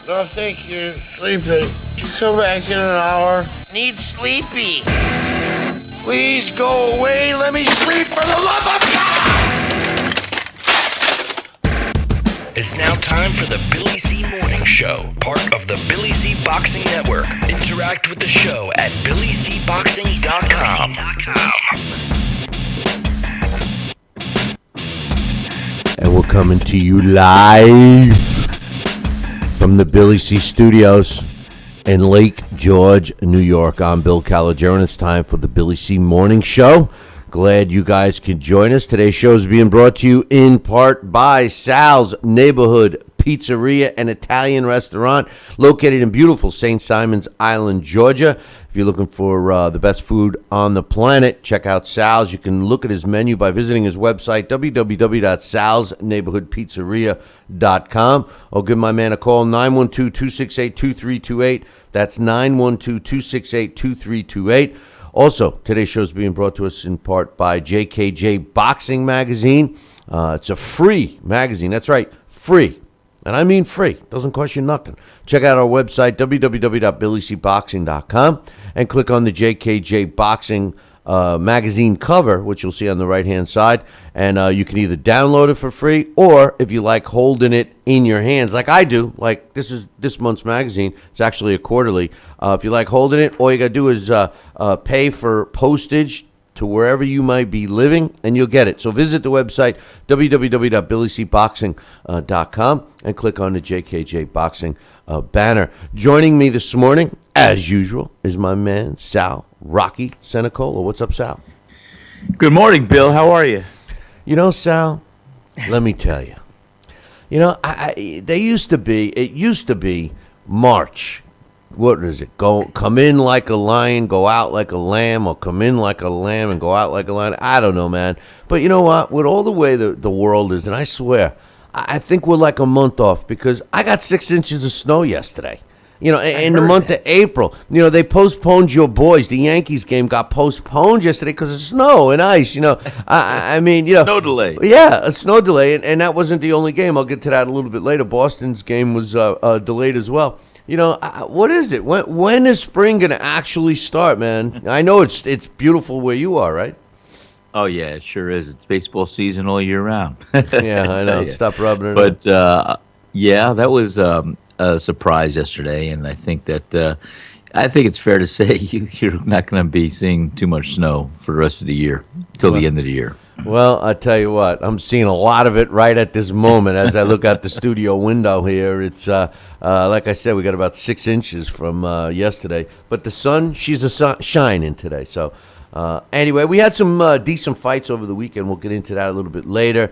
No, thank you. Sleepy. Come back in an hour. Need sleepy. Please go away. Let me sleep for the love of God! It's now time for the Billy C. Morning Show, part of the Billy C. Boxing Network. Interact with the show at BillyCBoxing.com. And we're coming to you live from the Billy C. Studios in Lake George, New York. I'm Bill Calogero, and it's time for the Billy C. Morning Show. Glad you guys can join us. Today's show is being brought to you in part by Sal's Neighborhood Pizzeria and Italian Restaurant, located in beautiful St. Simons Island, Georgia. If you're looking for the best food on the planet, check out Sal's. You can look at his menu by visiting his website, www.salsneighborhoodpizzeria.com, or give my man a call, 912-268-2328. That's 912-268-2328. Also, today's show is being brought to us in part by JKJ Boxing Magazine. It's a free magazine. That's right, free. And I mean free. Doesn't cost you nothing. Check out our website, www.billycboxing.com, and click on the JKJ Boxing magazine cover, which you'll see on the right-hand side. And you can either download it for free, or if you like holding it in your hands, like I do, like this is this month's magazine. It's actually a quarterly. If you like holding it, all you got to do is pay for postage to wherever you might be living, and you'll get it. So visit the website, www.billycboxing.com, and click on the JKJ Boxing banner. Joining me this morning, as usual, is my man, Sal Rocky Senecola. What's up, Sal? Good morning, Bill. How are you? You know, Sal, let me tell you. You know, it used to be March. What is it? Come in like a lion, go out like a lamb, or come in like a lamb and go out like a lion. I don't know, man. But you know what? With all the way the world is, and I swear, I think we're like a month off, because I got 6 inches of snow yesterday. You know, in the month of April. You know, they postponed your boys. The Yankees game got postponed yesterday because of snow and ice. You know, I mean, you know. Snow delay. Yeah, a snow delay. And that wasn't the only game. I'll get to that a little bit later. Boston's game was delayed as well. You know, what is it? When is spring going to actually start, man? I know it's beautiful where you are, right? Oh, yeah, it sure is. It's baseball season all year round. Yeah, I know. Stop rubbing it in. But, yeah, that was a surprise yesterday, and I think it's fair to say you're not going to be seeing too much snow for the rest of the year, till the end of the year. Well, I tell you what, I'm seeing a lot of it right at this moment as I look out the studio window here. It's like I said, we got about 6 inches from yesterday, but the sun, she's shining today. So anyway, we had some decent fights over the weekend. We'll get into that a little bit later.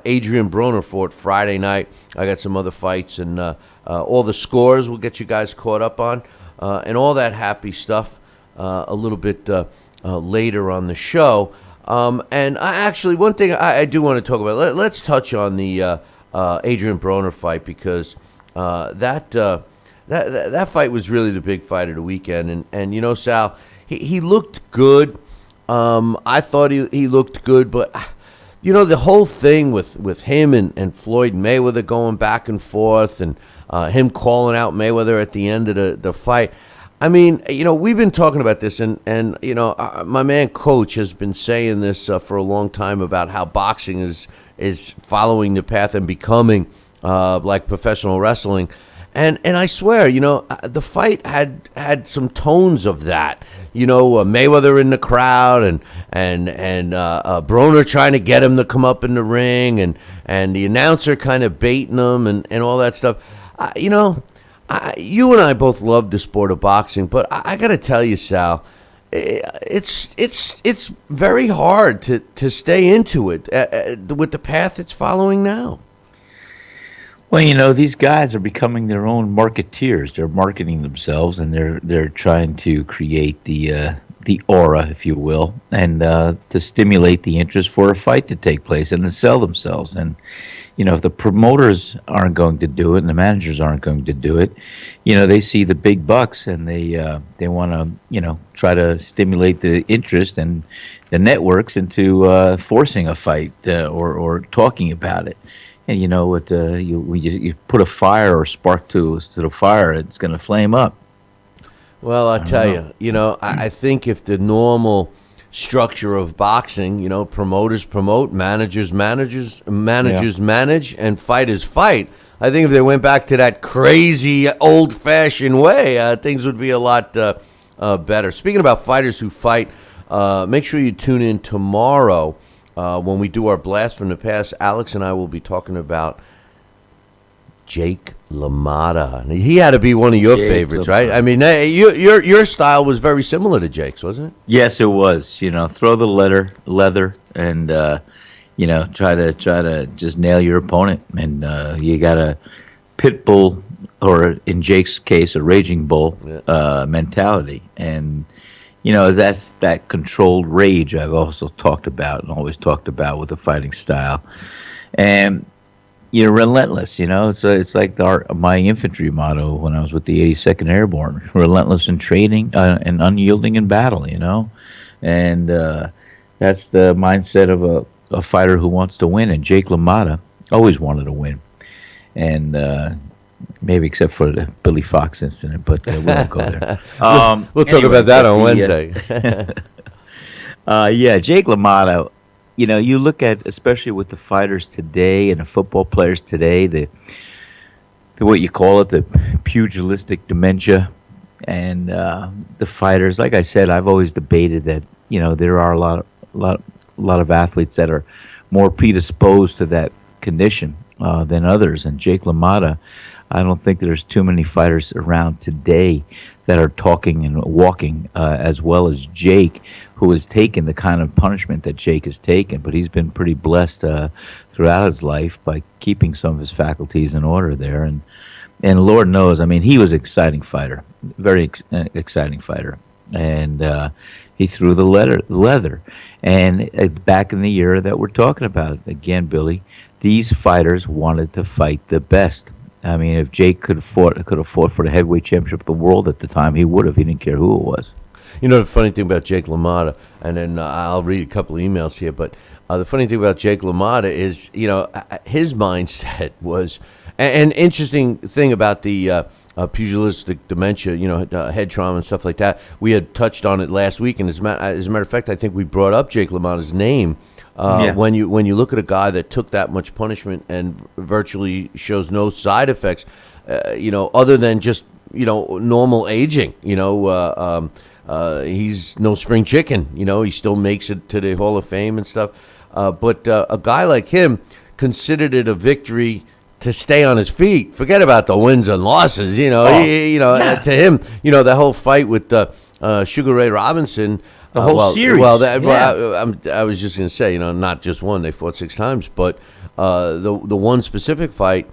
Adrian Broner fought Friday night. I got some other fights, and all the scores we'll get you guys caught up on, and all that happy stuff a little bit later on the show. And one thing I do want to talk about, let's touch on the Adrian Broner fight, because that fight was really the big fight of the weekend. And you know, Sal, he looked good. I thought he looked good, but you know, the whole thing with him and Floyd Mayweather going back and forth, and him calling out Mayweather at the end of the fight. I mean, you know, we've been talking about this, and you know, my man Coach has been saying this for a long time about how boxing is following the path and becoming like professional wrestling. And I swear, you know, the fight had some tones of that. You know, Mayweather in the crowd, and Broner trying to get him to come up in the ring, and the announcer kind of baiting him, and all that stuff. You know, you and I both love the sport of boxing, but I got to tell you, Sal, it's very hard to stay into it with the path it's following now. Well, you know, these guys are becoming their own marketeers. They're marketing themselves, and they're trying to create the aura, if you will, and to stimulate the interest for a fight to take place and to sell themselves. And you know, if the promoters aren't going to do it and the managers aren't going to do it, you know, they see the big bucks, and they want to, you know, try to stimulate the interest and the networks into forcing a fight or talking about it. And you know what? When you put a fire or spark to the fire, it's going to flame up. Well, I I don't tell know. you, I think if the normal structure of boxing, promoters promote, Yeah. managers manage, and fighters fight. I think if they went back to that crazy old-fashioned way, things would be a lot better. Speaking about fighters who fight, make sure you tune in tomorrow when we do our blast from the past. Alex and I will be talking about Jake LaMotta. He had to be one of your Jake favorites, right? LaMotta. I mean, your style was very similar to Jake's, wasn't it? Yes, it was. Throw the leather, and try to just nail your opponent. And you got a pit bull, or in Jake's case, a raging bull Yeah. mentality. And that's that controlled rage I've also talked about and always talked about with the fighting style. And you're relentless. It's like my infantry motto when I was with the 82nd Airborne: relentless in training and unyielding in battle. And that's the mindset of a fighter who wants to win. And Jake LaMotta always wanted to win, and maybe except for the Billy Fox incident, but we won't go there. We'll talk Anyway, about that but on the, Wednesday. yeah, Jake LaMotta. You look at, especially with the fighters today and the football players today, the what you call it, the pugilistic dementia, and the fighters. Like I said, I've always debated that there are a lot of athletes that are more predisposed to that condition than others. And Jake LaMotta, I don't think there's too many fighters around today that are talking and walking as well as Jake, who has taken the kind of punishment that Jake has taken. But he's been pretty blessed throughout his life by keeping some of his faculties in order there. And Lord knows, I mean, he was an exciting fighter, very exciting fighter. And he threw the leather. And back in the era that we're talking about, again, Billy, these fighters wanted to fight the best. I mean, if Jake could have fought for the heavyweight championship of the world at the time, he would have. He didn't care who it was. The funny thing about Jake LaMotta, and then I'll read a couple of emails here, but the funny thing about Jake LaMotta is, his mindset was, and interesting thing about the pugilistic dementia, head trauma and stuff like that. We had touched on it last week, and as a matter of fact, I think we brought up Jake LaMotta's name. Yeah. When you look at a guy that took that much punishment and virtually shows no side effects, other than just normal aging, he's no spring chicken. He still makes it to the Hall of Fame and stuff. But a guy like him considered it a victory to stay on his feet. Forget about the wins and losses. To him, that whole fight with Sugar Ray Robinson. The whole series. Well, Yeah. I was just going to say, not just one. They fought 6 times, but the one specific fight,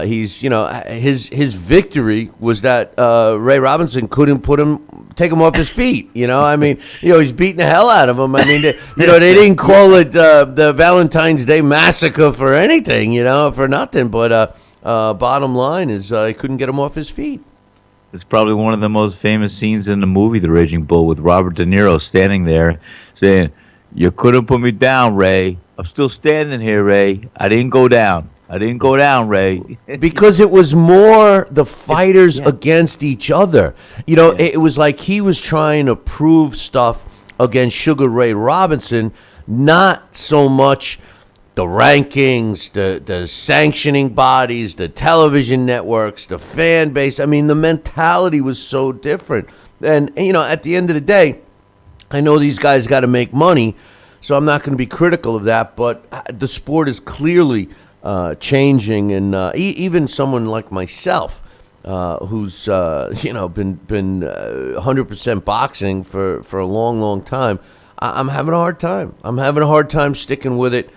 he's his victory was that Ray Robinson couldn't take him off his feet. I mean, he's beating the hell out of him. I mean, they didn't call it the Valentine's Day Massacre for anything, for nothing. But bottom line is he couldn't get him off his feet. It's probably one of the most famous scenes in the movie The Raging Bull, with Robert De Niro standing there saying, "You couldn't put me down, Ray. I'm still standing here, Ray. I didn't go down. I didn't go down, Ray." Because it was more the fighters Yes. against each other. It was like he was trying to prove stuff against Sugar Ray Robinson, not so much the rankings, the sanctioning bodies, the television networks, the fan base. I mean, the mentality was so different. And, at the end of the day, I know these guys got to make money, so I'm not going to be critical of that, but the sport is clearly changing, and even someone like myself, who's been 100% boxing for a long, long time, I'm having a hard time. I'm having a hard time sticking with it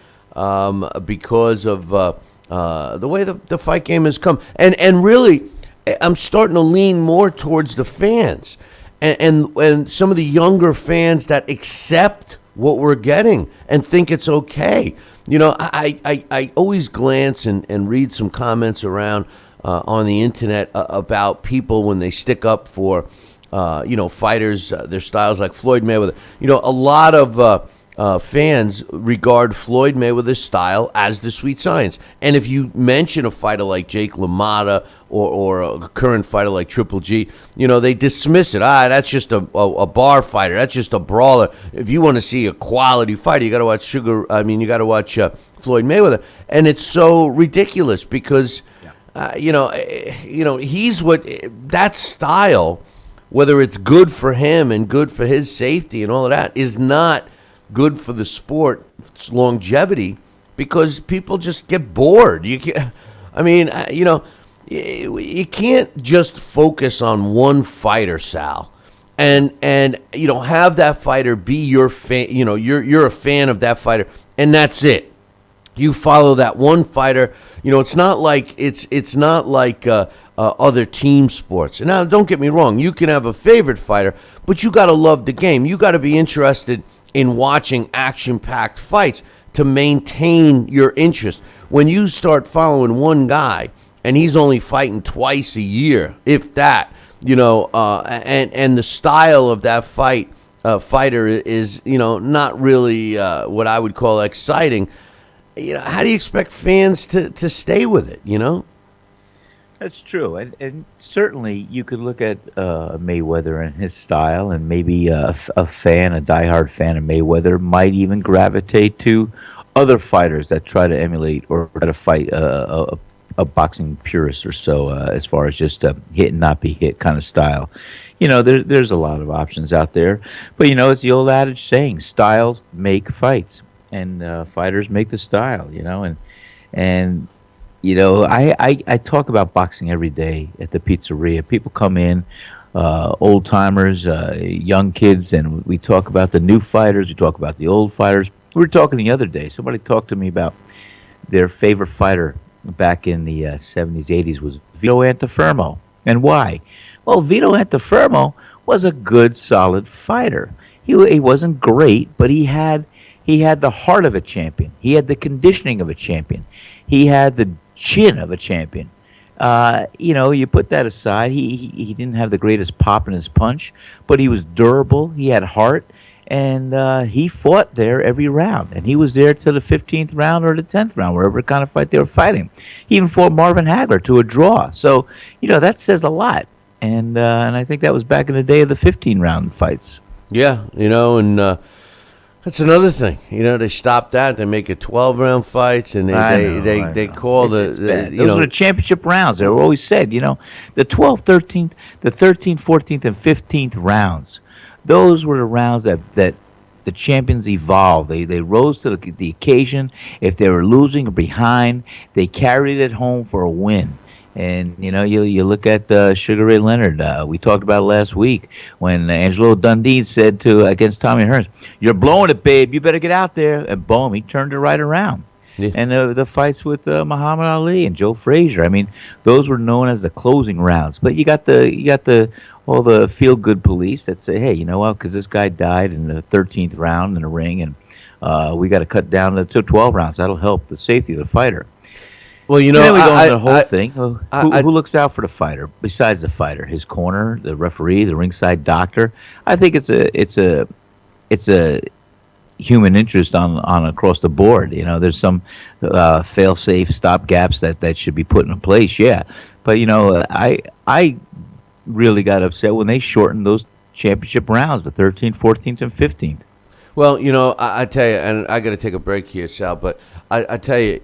because of the way the fight game has come, and really, I'm starting to lean more towards the fans, and some of the younger fans that accept what we're getting and think it's okay. I always glance and read some comments around on the internet about people when they stick up for fighters, their styles, like Floyd Mayweather. A lot of fans regard Floyd Mayweather's style as the sweet science. And if you mention a fighter like Jake LaMotta or a current fighter like Triple G, they dismiss it. That's just a bar fighter. That's just a brawler. If you want to see a quality fighter, you got to watch you got to watch Floyd Mayweather. And it's so ridiculous because, he's that style, whether it's good for him and good for his safety and all of that, is not good for the sport's longevity because people just get bored. You can't, you can't just focus on one fighter, Sal, and have that fighter be your fan. You're a fan of that fighter, and that's it. You follow that one fighter. It's not like other team sports. And now, don't get me wrong. You can have a favorite fighter, but you got to love the game. You got to be interested in watching action-packed fights to maintain your interest. When you start following one guy and he's only fighting twice a year, if that, and the style of that fighter is, not really what I would call exciting, how do you expect fans to stay with it, That's true, and certainly you could look at Mayweather and his style, and maybe a diehard fan of Mayweather, might even gravitate to other fighters that try to emulate or try to fight a boxing purist or so, as far as just a hit and not be hit kind of style. There's a lot of options out there, but it's the old adage saying, styles make fights, and fighters make the style. And I talk about boxing every day at the pizzeria. People come in, old timers, young kids, and we talk about the new fighters. We talk about the old fighters. We were talking the other day. Somebody talked to me about their favorite fighter back in the 70s, 80s was Vito Antuofermo. And why? Well, Vito Antuofermo was a good, solid fighter. He wasn't great, but he had the heart of a champion. He had the conditioning of a champion. He had the chin of a champion. You put that aside. He didn't have the greatest pop in his punch, but he was durable. He had heart, and he fought there every round. And he was there till the 15th round or the 10th round, wherever kind of fight they were fighting. He even fought Marvin Hagler to a draw. So that says a lot. And I think that was back in the day of the 15-round fights. Yeah, and that's another thing. They stop that. They make it 12-round fights, and they call Those are the championship rounds. They were always said, the 12th, 13th, the 13th, 14th, and 15th rounds. Those were the rounds that the champions evolved. They rose to the occasion. If they were losing or behind, they carried it home for a win. And, you look at Sugar Ray Leonard. We talked about it last week when Angelo Dundee said against Tommy Hearns, "You're blowing it, babe. You better get out there." And boom, he turned it right around. Yeah. And the fights with Muhammad Ali and Joe Frazier. I mean, those were known as the closing rounds. But you got all the feel-good police that say, "Hey, you know what? Because this guy died in the 13th round in the ring, and we got to cut down to 12 rounds. That'll help the safety of the fighter." Well, then we go into the whole thing. Who looks out for the fighter besides the fighter? His corner, the referee, the ringside doctor. I think it's a human interest on across the board. There's some fail-safe stop gaps that should be put in place. Yeah, but I really got upset when they shortened those championship rounds, the 13th, 14th, and 15th. Well, I tell you, and I got to take a break here, Sal, but I tell you,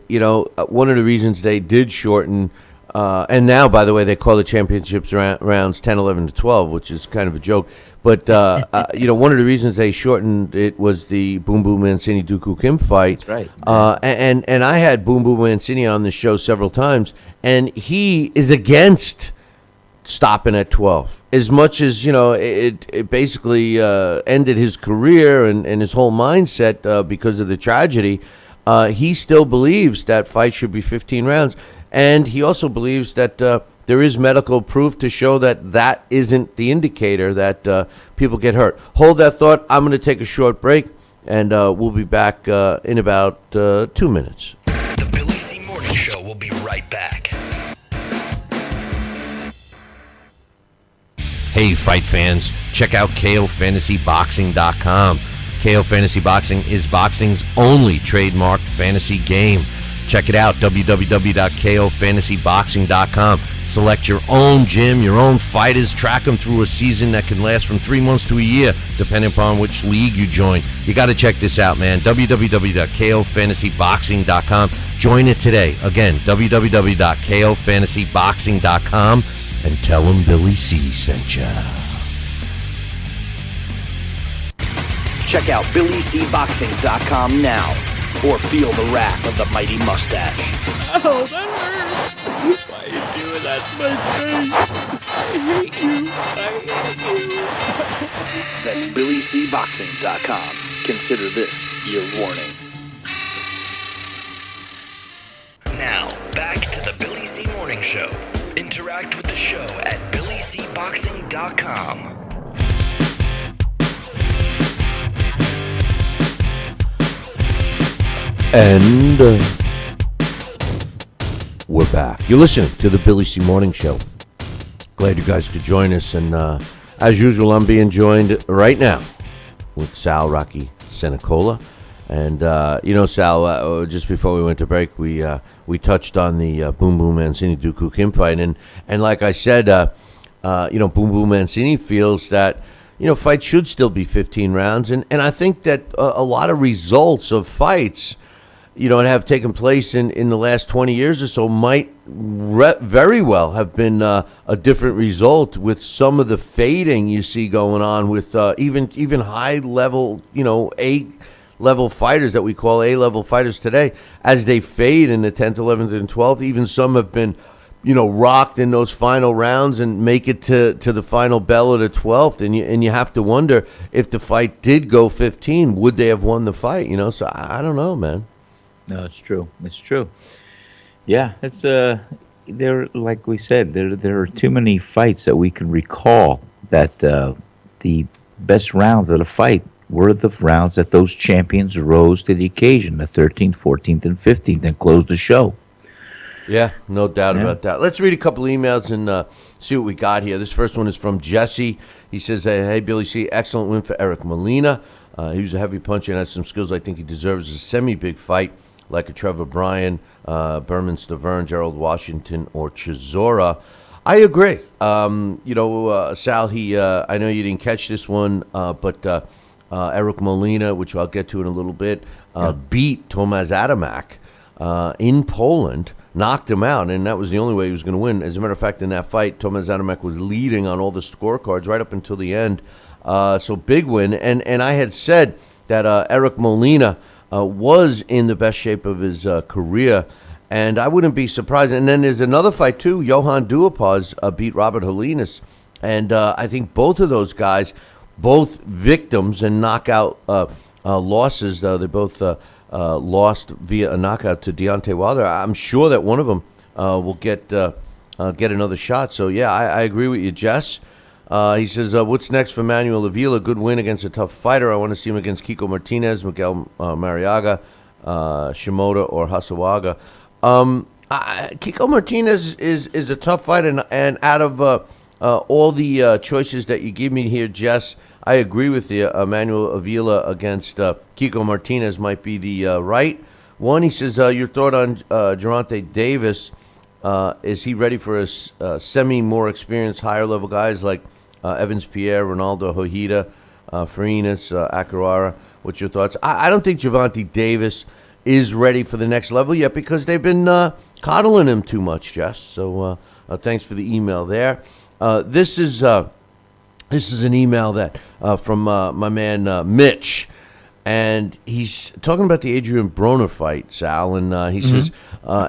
one of the reasons they did shorten, and now, by the way, they call the championships rounds 10, 11, to 12, which is kind of a joke. But, one of the reasons they shortened it was the Boom Boom Mancini Dooku Kim fight. That's right. And I had Boom Boom Mancini on the show several times, and he is against stopping at 12. As much as, it basically ended his career and his whole mindset because of the tragedy, he still believes that fight should be 15 rounds. And he also believes that there is medical proof to show that isn't the indicator that people get hurt. Hold that thought. I'm going to take a short break, and we'll be back in about 2 minutes. The Billy C. Morning Show will be right back. Hey, fight fans, check out KOFantasyBoxing.com. KO Fantasy Boxing is boxing's only trademarked fantasy game. Check it out, www.kofantasyboxing.com. Select your own gym, your own fighters, track them through a season that can last from 3 months to a year, depending upon which league you join. You got to check this out, man. www.kofantasyboxing.com. Join it today. Again, www.kofantasyboxing.com, and tell them Billy C sent ya. Check out BillyCBoxing.com now, or feel the wrath of the mighty mustache. Oh, that hurts. Why are you doing that to my face? I hate you. That's BillyCBoxing.com. Consider this your warning. Now, back to the Billy C Morning Show. Interact with the show at BillyCBoxing.com. And we're back. You're listening to the Billy C Morning Show. Glad you guys could join us. And as usual, I'm being joined right now with Sal Rocky Senecola. And, Sal, just before we went to break, we touched on the Boom Boom Mancini Dooku Kim fight. And like I said, Boom Boom Mancini feels that, fights should still be 15 rounds. And I think that a lot of results of fights have taken place in the last 20 years or so might very well have been a different result with some of the fading you see going on with even high level, A-level fighters that we call A-level fighters today. As they fade in the 10th, 11th, and 12th, even some have been, rocked in those final rounds and make it to the final bell of the 12th. And you have to wonder, if the fight did go 15, would they have won the fight? So I don't know, man. No, it's true. It's true. Yeah, it's there. Like we said, there are too many fights that we can recall that the best rounds of the fight were the rounds that those champions rose to the occasion, the 13th, 14th, and 15th, and closed the show. Yeah, no doubt about that. Let's read a couple emails and see what we got here. This first one is from Jesse. He says, hey, Billy C, excellent win for Eric Molina. He was a heavy puncher and has some skills I think he deserves a semi-big fight, like a Trevor Bryan, Berman Stavern, Gerald Washington, or Chisora. I agree. Sal, I know you didn't catch this one, but Eric Molina, which I'll get to in a little bit, beat Tomasz Adamek in Poland, knocked him out, and that was the only way he was going to win. As a matter of fact, in that fight, Tomasz Adamek was leading on all the scorecards right up until the end. So big win. And I had said that Eric Molina was in the best shape of his career, and I wouldn't be surprised. And then there's another fight, too. Johan Duhaupas beat Robert Holinas, and I think both of those guys, both victims and knockout losses, they both lost via a knockout to Deontay Wilder. I'm sure that one of them will get another shot. So, yeah, I agree with you, Jess. He says, what's next for Manuel Avila? Good win against a tough fighter. I want to see him against Kiko Martinez, Miguel Mariaga, Shimoda, or Hasawaga. Kiko Martinez is a tough fighter, and out of all the choices that you give me here, Jess, I agree with you. Manuel Avila against Kiko Martinez might be the right one. He says, your thought on Gervonta Davis. Is he ready for a more experienced, higher-level guys like Evans Pierre, Ronaldo Hojita, Farinas, Akurara? What's your thoughts? I don't think Gervonta Davis is ready for the next level yet because they've been coddling him too much, Jess. So thanks for the email there. This is an email that from my man Mitch. And he's talking about the Adrian Broner fight, Sal, and he says,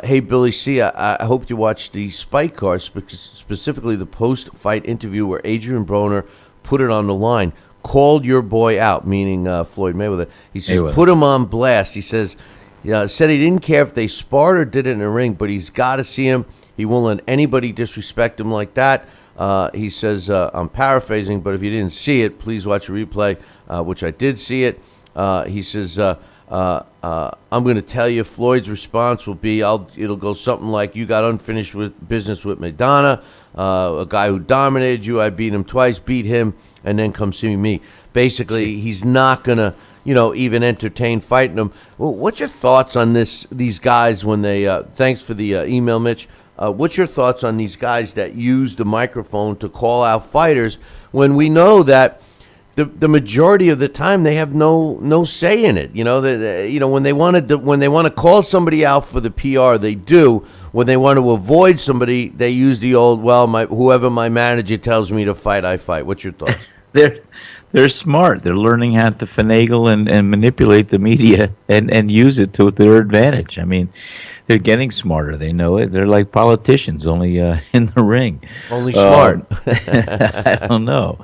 hey, Billy C., I hope you watched the Spike Card, specifically the post-fight interview where Adrian Broner put it on the line, called your boy out, meaning Floyd Mayweather. He says, put him on blast. He says, said he didn't care if they sparred or did it in a ring, but he's got to see him. He won't let anybody disrespect him like that. He says, I'm paraphrasing, but if you didn't see it, please watch a replay, which I did see it. He says, I'm going to tell you Floyd's response will be, it'll go something like, you got unfinished with business with Madonna, a guy who dominated you. I beat him twice, beat him, and then come see me. Basically, he's not going to, even entertain fighting them. Well, what's your thoughts on these guys when they, thanks for the email, Mitch. What's your thoughts on these guys that use the microphone to call out fighters when we know that the majority of the time they have no say in it? When they want to call somebody out for the PR, they do. When they want to avoid somebody, they use the old, whoever my manager tells me to fight, I fight. What's your thoughts? They're smart. They're learning how to finagle and manipulate the media and use it to their advantage. I mean, they're getting smarter. They know it. They're like politicians, only in the ring. Only smart. I don't know.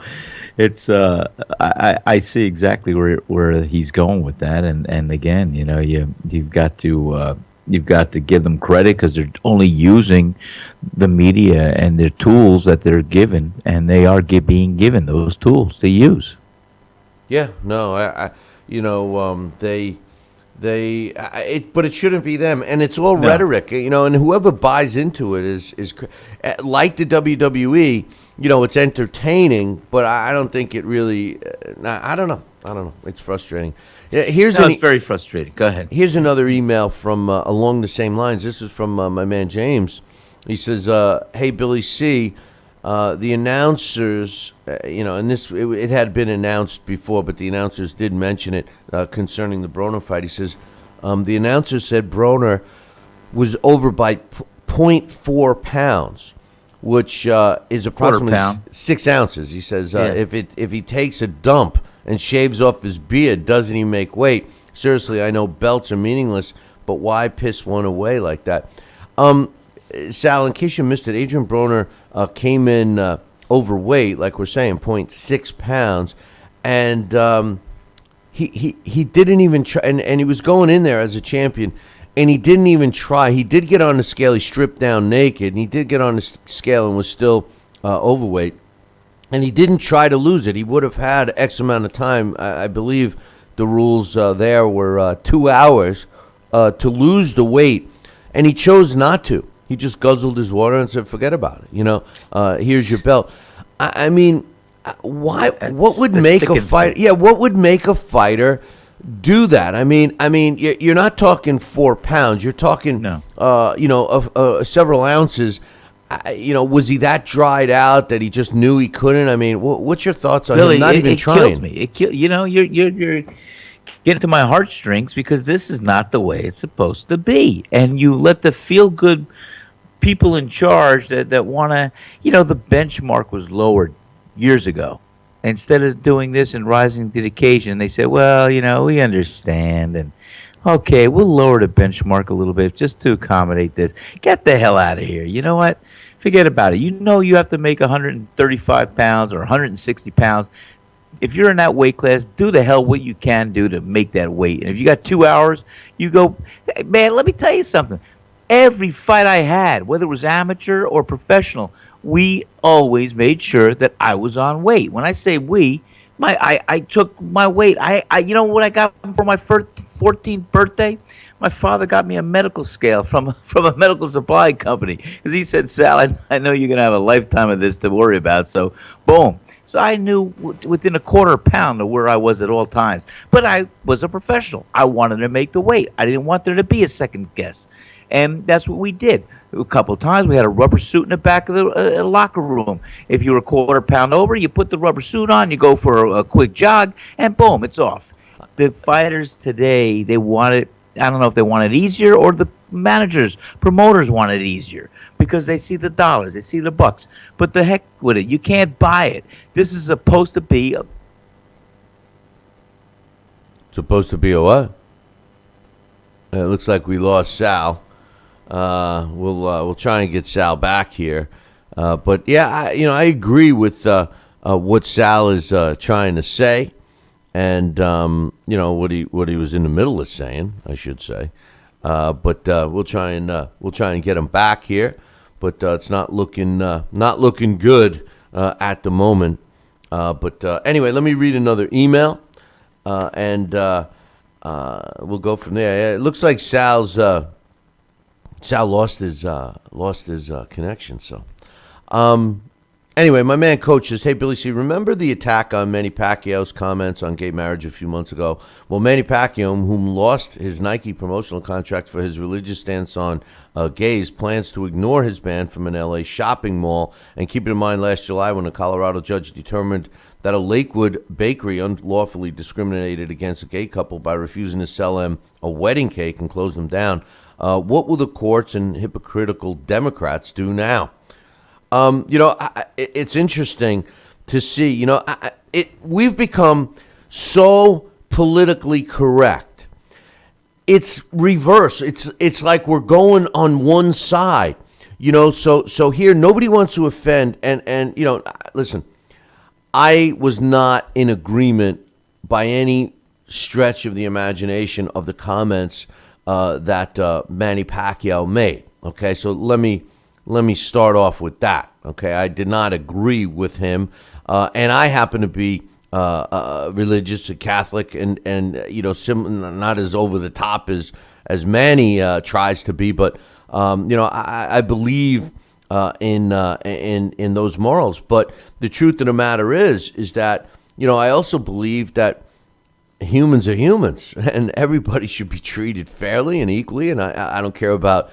It's I see exactly where he's going with that, and again, you've got to give them credit because they're only using the media and their tools that they're given, and they are being given those tools to use. Yeah, no, but it shouldn't be them, and it's all rhetoric, and whoever buys into it is like the WWE. It's entertaining, but I don't think it really. I don't know. It's frustrating. Yeah, it's very frustrating. Go ahead. Here's another email from along the same lines. This is from my man James. He says, "Hey Billy C, the announcers, and it had been announced before, but the announcers did mention it concerning the Broner fight. He says the announcer said Broner was over by 0.4 pounds." Which is approximately 6 ounces. He says if he takes a dump and shaves off his beard, doesn't he make weight? Seriously, I know belts are meaningless, but why piss one away like that? Sal, in case you missed it, Adrian Broner came in overweight, like we're saying, 0.6 pounds, and he didn't even try, and he was going in there as a champion. And he didn't even try. He did get on the scale. He stripped down naked, and he did get on the scale and was still overweight. And he didn't try to lose it. He would have had X amount of time. I believe the rules there were 2 hours to lose the weight, and he chose not to. He just guzzled his water and said, "Forget about it. Here's your belt." I mean, why? What would make a fighter? Yeah, what would make a fighter do that? I mean, you're not talking 4 pounds. You're talking, several ounces. Was he that dried out that he just knew he couldn't? I mean, what's your thoughts on Billy, him not even trying? Kills me. You're getting to my heartstrings because this is not the way it's supposed to be, and you let the feel good people in charge that want to. The benchmark was lowered years ago. Instead of doing this and rising to the occasion, they said, well, we understand. And, okay, we'll lower the benchmark a little bit just to accommodate this. Get the hell out of here. You know what? Forget about it. You have to make 135 pounds or 160 pounds. If you're in that weight class, do the hell what you can do to make that weight. And if you got 2 hours, you go, hey, man, let me tell you something. Every fight I had, whether it was amateur or professional, we always made sure that I was on weight. When I say we, I took my weight. I what I got for my 14th birthday? My father got me a medical scale from a medical supply company because he said, "Sal, I know you're gonna have a lifetime of this to worry about." So, boom. So I knew within a quarter pound of where I was at all times. But I was a professional. I wanted to make the weight. I didn't want there to be a second guess. And that's what we did. A couple of times we had a rubber suit in the back of the locker room. If you were a quarter pound over, you put the rubber suit on, you go for a quick jog, and boom, it's off. The fighters today, they want it. I don't know if they want it easier or the managers, promoters want it easier because they see the dollars, they see the bucks. But the heck with it. You can't buy it. This is supposed to be a... Supposed to be a what? It looks like we lost Sal. We'll try and get Sal back here. But yeah, I agree with what Sal is trying to say, and what he was in the middle of saying, I should say. But we'll try and get him back here. But it's not looking good at the moment. But anyway, let me read another email, and we'll go from there. It looks like Sal lost his connection. So, anyway, my man Coach says, "Hey Billy C, remember the attack on Manny Pacquiao's comments on gay marriage a few months ago? Well, Manny Pacquiao, whom lost his Nike promotional contract for his religious stance on gays, plans to ignore his ban from an LA shopping mall. And keep in mind, last July when a Colorado judge determined that a Lakewood bakery unlawfully discriminated against a gay couple by refusing to sell them a wedding cake and close them down. What will the courts and hypocritical Democrats do now?" It's interesting to see. We've become so politically correct. It's reverse. It's like we're going on one side. So here nobody wants to offend. And listen, I was not in agreement by any stretch of the imagination of the comments that Manny Pacquiao made. Okay, so let me start off with that. Okay, I did not agree with him, and I happen to be religious, a Catholic, and not as over the top as Manny tries to be, but I believe in those morals. But the truth of the matter is that I also believe that humans are humans, and everybody should be treated fairly and equally. And I don't care about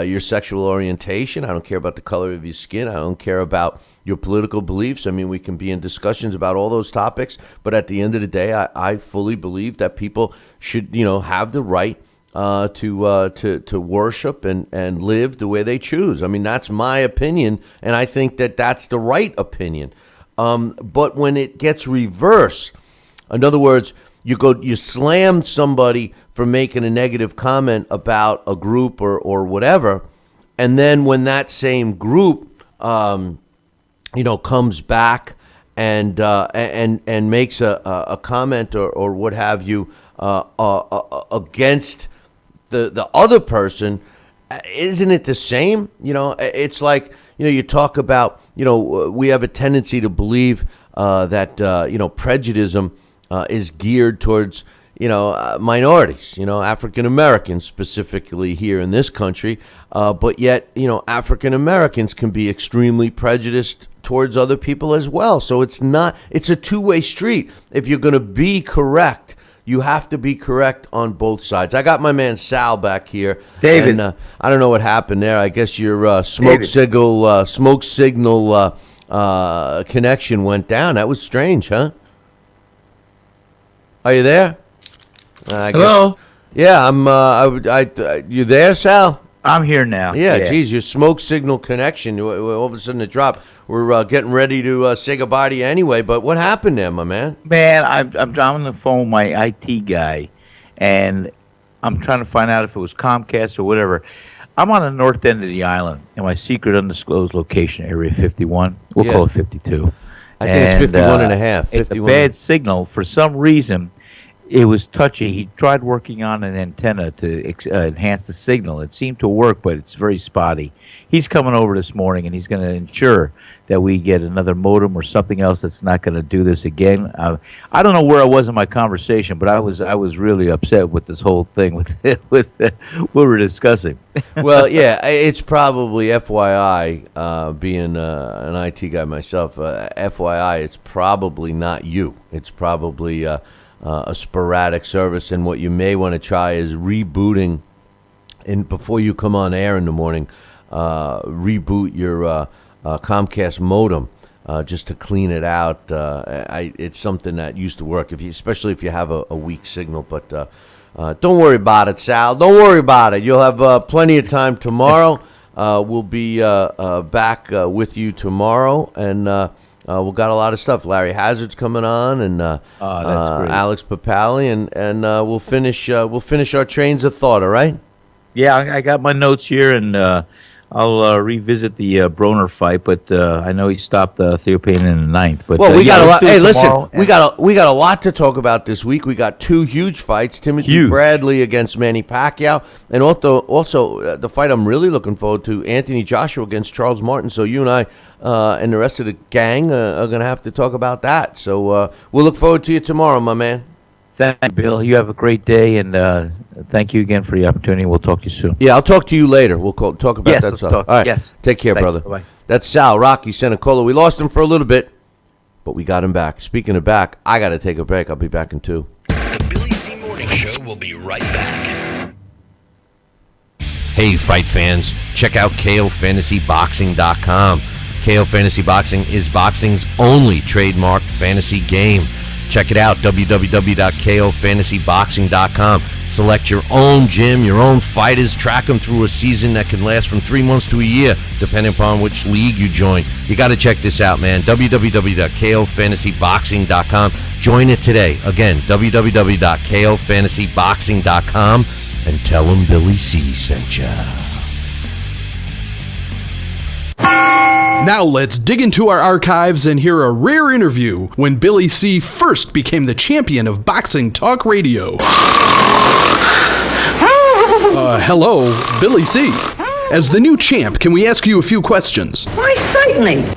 your sexual orientation. I don't care about the color of your skin. I don't care about your political beliefs. I mean, we can be in discussions about all those topics, but at the end of the day, I fully believe that people should, have the right to worship and live the way they choose. I mean, that's my opinion, and I think that that's the right opinion. But when it gets reversed, in other words, you slam somebody for making a negative comment about a group or whatever, and then when that same group, comes back and makes a comment or what have you against the other person, isn't it the same? It's like you talk about we have a tendency to believe that prejudice is geared towards minorities, African Americans specifically here in this country, but yet African Americans can be extremely prejudiced towards other people as well. So it's a two-way street. If you're going to be correct, you have to be correct on both sides. I got my man Sal back here, David. And I don't know what happened there. I guess your smoke signal connection went down. That was strange, huh? Are you there? Hello? Yeah, I'm. You there, Sal? I'm here now. Yeah, geez, your smoke signal connection. All of a sudden it dropped. We're getting ready to say goodbye to you anyway. But what happened there, my man? Man, I'm on the phone with my IT guy, and I'm trying to find out if it was Comcast or whatever. I'm on the north end of the island, in my secret undisclosed location, Area 51. We'll call it 52. I think it's 51 and a half. 51. It's a bad signal. For some reason, it was touchy. He tried working on an antenna to enhance the signal. It seemed to work, but it's very spotty. He's coming over this morning, and he's going to ensure that we get another modem or something else that's not going to do this again. I don't know where I was in my conversation, but I was really upset with this whole thing with what we were discussing. Well, yeah, it's probably FYI, being an IT guy myself, FYI, it's probably not you. It's probably a sporadic service, and what you may want to try is rebooting, and before you come on air in the morning, reboot your Comcast modem just to clean it out. It's something that used to work, especially if you have a weak signal. But don't worry about it, Sal. Don't worry about it. You'll have plenty of time tomorrow. We'll be back with you tomorrow, and we've got a lot of stuff. Larry Hazard's coming on, and that's great. Alex Papali, and we'll finish our trains of thought. All right? Yeah, I got my notes here, and I'll revisit the Broner fight, but I know he stopped Theopan in the ninth. But well, we got a lot. Hey, tomorrow. listen, we got a lot to talk about this week. We got two huge fights: Timothy Bradley against Manny Pacquiao, and also the fight I'm really looking forward to: Anthony Joshua against Charles Martin. So you and I and the rest of the gang are going to have to talk about that. So we'll look forward to you tomorrow, my man. Thank you, Bill. You have a great day, and thank you again for the opportunity. We'll talk to you soon. Yeah, I'll talk to you later. We'll talk about Yes, that let's stuff. talk. All right. Yes. Take care, Thanks. brother. Bye-bye. That's Sal, Rocky Senecola. We lost him for a little bit, but we got him back. Speaking of back, I got to take a break. I'll be back in 2. The Billy C. Morning Show will be right back. Hey, fight fans, check out KOFantasyBoxing.com. KO Fantasy Boxing is boxing's only trademarked fantasy game. Check it out, www.KOFantasyBoxing.com. Select your own gym, your own fighters, track them through a season that can last from 3 months to a year, depending upon which league you join. You got to check this out, man, www.KOFantasyBoxing.com. Join it today. Again, www.KOFantasyBoxing.com, and tell them Billy C sent ya. Now let's dig into our archives and hear a rare interview when Billy C. first became the champion of boxing talk radio. Hello, Billy C. As the new champ, can we ask you a few questions? Why, certainly.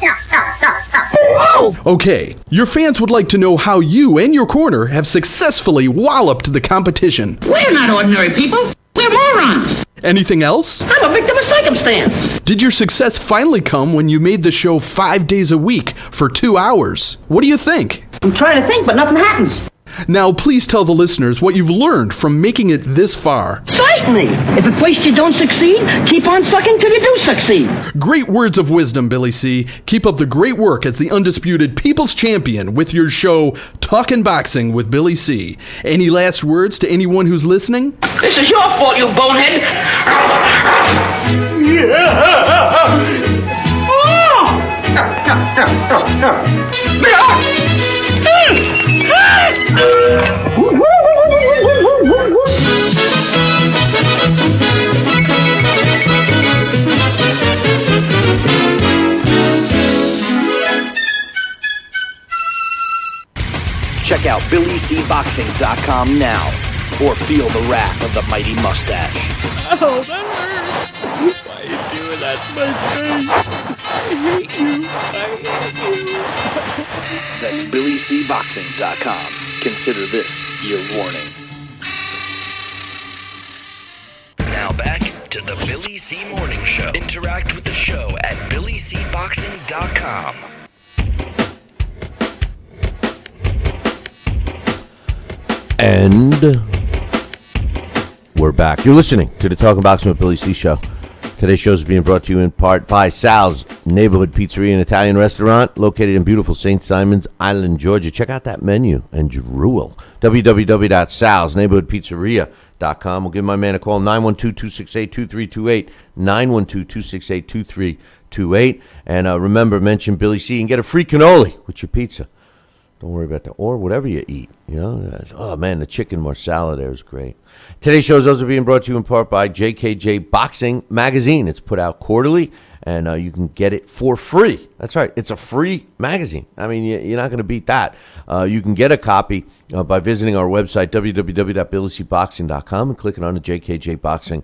Okay, your fans would like to know how you and your corner have successfully walloped the competition. We're not ordinary people. We're morons. Anything else? I'm a victim of circumstance. Did your success finally come when you made the show 5 days a week for 2 hours? What do you think? I'm trying to think, but nothing happens. Now, please tell the listeners what you've learned from making it this far. Certainly. If at first you don't succeed, keep on sucking till you do succeed. Great words of wisdom, Billy C. Keep up the great work as the undisputed People's Champion with your show, Talkin' Boxing with Billy C. Any last words to anyone who's listening? This is your fault, you bonehead. Check out BillyCBoxing.com now, or feel the wrath of the mighty mustache. Oh, that hurts. Why are you doing that to my face? I hate you. That's BillyCBoxing.com. Consider this your warning. Now back to the Billy C. Morning Show. Interact with the show at BillyCBoxing.com. And we're back. You're listening to the Talking Boxing with Billy C show. Today's show is being brought to you in part by Sal's Neighborhood Pizzeria and Italian Restaurant, located in beautiful St. Simons Island, Georgia. Check out that menu and drool. www.salsneighborhoodpizzeria.com. We'll give my man a call, 912-268-2328, 912-268-2328. And remember, mention Billy C and get a free cannoli with your pizza. Don't worry about that. Or whatever you eat. You know? Oh, man, the chicken marsala there is great. Today's show is also being brought to you in part by JKJ Boxing Magazine. It's put out quarterly, and you can get it for free. That's right. It's a free magazine. I mean, you're not going to beat that. You can get a copy by visiting our website, www.billycboxing.com, and clicking on the JKJ Boxing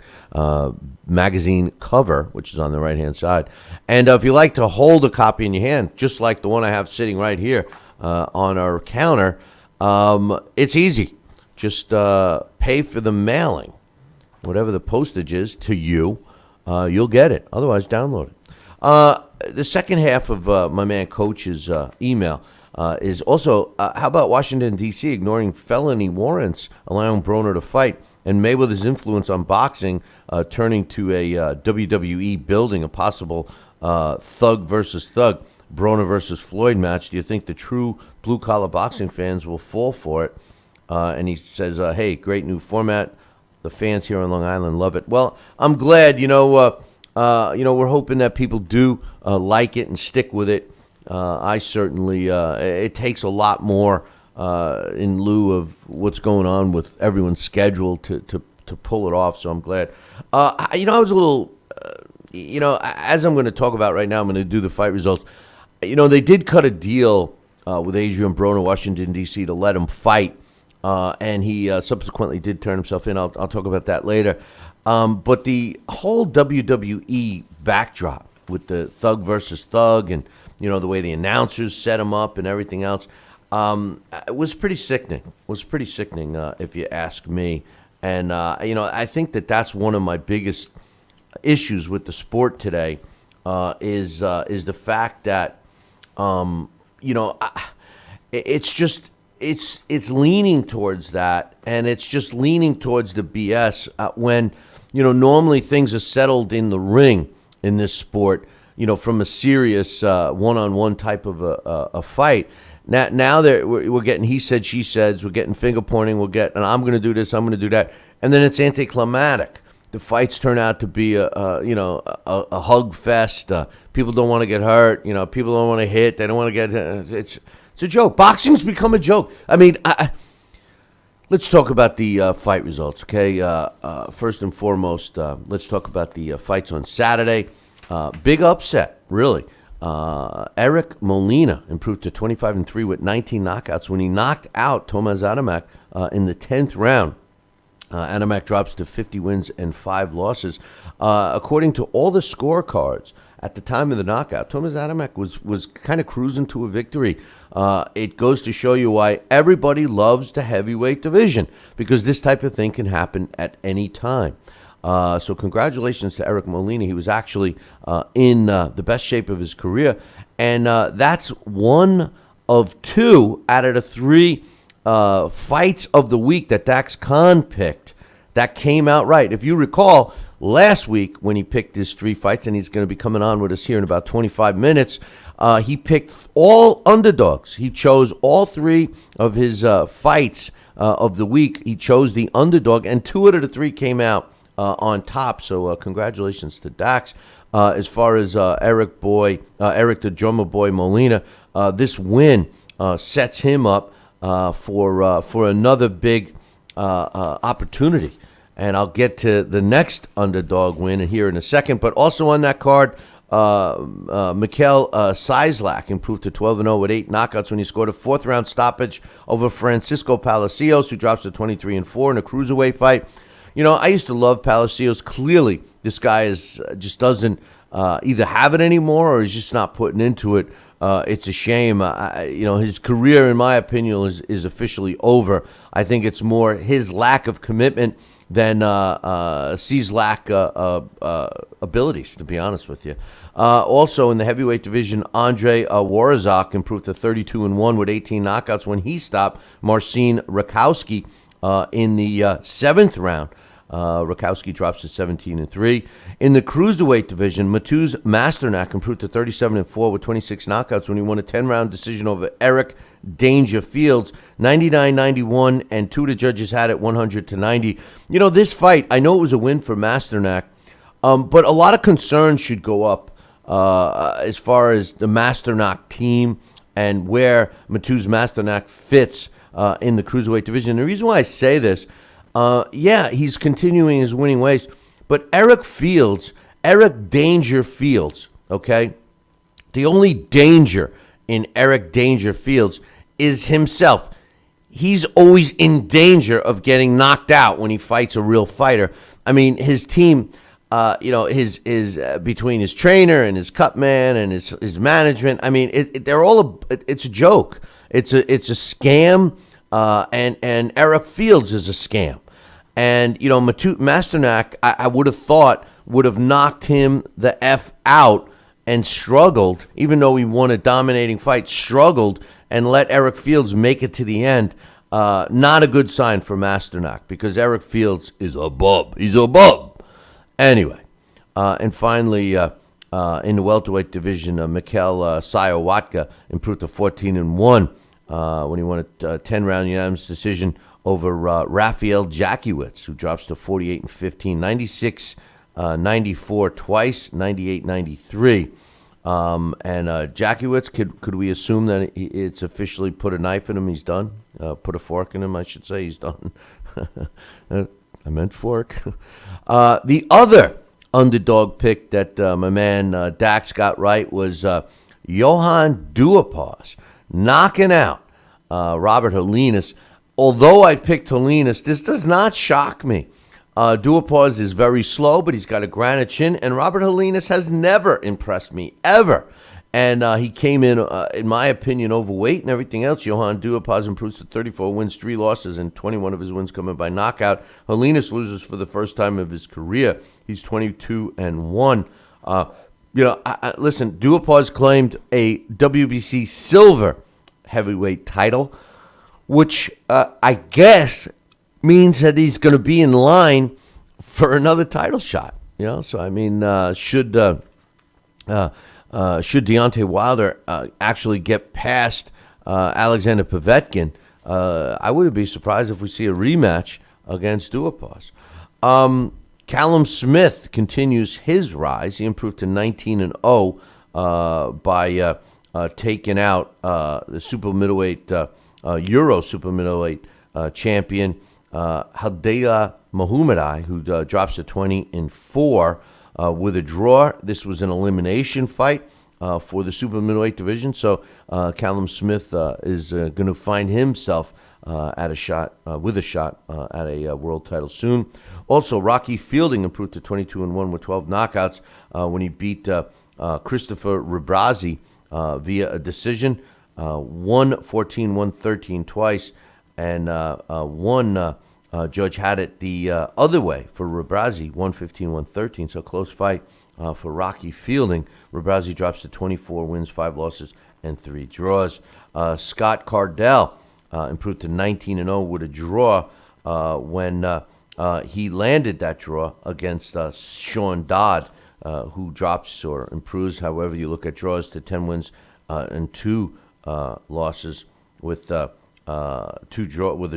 magazine cover, which is on the right-hand side. And if you like to hold a copy in your hand, just like the one I have sitting right here, on our counter, it's easy. Just pay for the mailing, whatever the postage is to you. You'll get it. Otherwise, download it. The second half of my man Coach's email is also, how about Washington, D.C. ignoring felony warrants, allowing Broner to fight, and Mayweather's influence on boxing turning to a WWE building, a possible thug versus thug, Broner versus Floyd match. Do you think the true blue-collar boxing fans will fall for it? And he says, hey, great new format. The fans here on Long Island love it. Well, I'm glad. We're hoping that people do like it and stick with it. I certainly, it takes a lot more in lieu of what's going on with everyone's schedule to pull it off, so I'm glad. I was a little, as I'm going to talk about right now, I'm going to do the fight results. They did cut a deal with Adrian Broner, Washington, D.C., to let him fight, and he subsequently did turn himself in. I'll talk about that later. But the whole WWE backdrop with the thug versus thug and, the way the announcers set him up and everything else, it was pretty sickening. If you ask me. And I think that's one of my biggest issues with the sport today is the fact that it's leaning towards that, and it's just leaning towards the BS when normally things are settled in the ring in this sport. From a serious one-on-one type of a fight. Now we're getting he said, she said. We're getting finger pointing. And I'm going to do this. I'm going to do that. And then it's anticlimactic. The fights turn out to be a hug fest. People don't want to get hurt. People don't want to hit. They don't want to get. It's a joke. Boxing's become a joke. I mean, let's talk about the fight results. Okay. First and foremost, let's talk about the fights on Saturday. Big upset, really. Eric Molina improved to 25-3 with 19 knockouts when he knocked out Tomas Adamek in the 10th round. Adamek drops to 50 wins and 5 losses. According to all the scorecards at the time of the knockout, Tomas Adamek was kind of cruising to a victory. It goes to show you why everybody loves the heavyweight division, because this type of thing can happen at any time. So congratulations to Eric Molina. He was actually in the best shape of his career. And that's one of 2 out of the 3 fights of the week that Dax Khan picked that came out right. If you recall, last week when he picked his 3 fights, and he's going to be coming on with us here in about 25 minutes, he picked all underdogs. He chose all 3 of his fights of the week. He chose the underdog, and 2 out of the 3 came out on top. So congratulations to Dax. As far as Eric the drummer boy Molina, this win sets him up for another big opportunity. And I'll get to the next underdog win here in a second. But also on that card, Mikhail Sizlak improved to 12-0 with 8 knockouts when he scored a 4th round stoppage over Francisco Palacios, who drops to 23-4 in a cruiserweight fight. I used to love Palacios. Clearly, this guy just doesn't either have it anymore, or he's just not putting into it. It's a shame. His career, in my opinion, is officially over. I think it's more his lack of commitment than C's lack abilities, to be honest with you. Also, in the heavyweight division, Andre Warzak improved to 32-1 with 18 knockouts when he stopped Marcin Rakowski in the 7th round. Rakowski drops to 17-3. In the cruiserweight division, Mateusz Masternak improved to 37-4 with 26 knockouts when he won a 10-round decision over Eric Danger Fields, 99-91, and 2 of the judges had it 100-90. This fight, I know it was a win for Masternak, but a lot of concerns should go up as far as the Masternak team and where Mateusz Masternak fits in the cruiserweight division. The reason why I say this, he's continuing his winning ways, but Eric Danger Fields, okay? The only danger in Eric Danger Fields is himself. He's always in danger of getting knocked out when he fights a real fighter. I mean, his team, his between his trainer and his cut man and his management, I mean, it's a joke. It's a scam. And Eric Fields is a scam. And, Masternak, I would have thought, would have knocked him the F out and struggled, even though he won a dominating fight, struggled and let Eric Fields make it to the end. Not a good sign for Masternak, because Eric Fields is a bub. He's a bub. Anyway, and finally, in the welterweight division, Mikhail Sayawatka improved to 14-1. When he won a 10-round unanimous decision over Rafael Jakiewicz, who drops to 48-15, 96-94 twice, 98-93. And Jakiewicz, could we assume that it's officially put a knife in him? He's done? Put a fork in him, I should say. He's done. I meant fork. The other underdog pick that my man Dax got right was Johan Duhaupas, knocking out Robert Helenius. Although I picked Helenius, this does not shock me. Duhaupas is very slow, but he's got a granite chin, and Robert Helenius has never impressed me, ever. And he came in my opinion, overweight and everything else. Johan Duhaupas improves to 34 wins, 3 losses, and 21 of his wins coming by knockout. Helenas loses for the first time of his career. He's 22-1. Listen, Duhaupas claimed a WBC silver heavyweight title, which I guess means that he's going to be in line for another title shot. So I mean, should Deontay Wilder actually get past Alexander Povetkin, I wouldn't be surprised if we see a rematch against Duhaupas. Callum Smith continues his rise. He improved to 19-0 by taking out the super middleweight Euro super middleweight champion Hadea Mohammadi, who drops to 20-4 with a draw. This was an elimination fight for the super middleweight division. So Callum Smith is going to find himself at a shot at a world title soon. Also, Rocky Fielding improved to 22-1 with 12 knockouts when he beat Christopher Rebrazi via a decision. 1-14, 1-13 twice, and one judge had it the other way for Rebrazi, 1-15, 1-13. So close fight for Rocky Fielding. Rebrazi drops to 24 wins, 5 losses, and 3 draws. Scott Cardell improved to 19-0 with a draw when he landed that draw against Sean Dodd, who drops or improves, however you look at draws, to 10 wins and 2 losses with a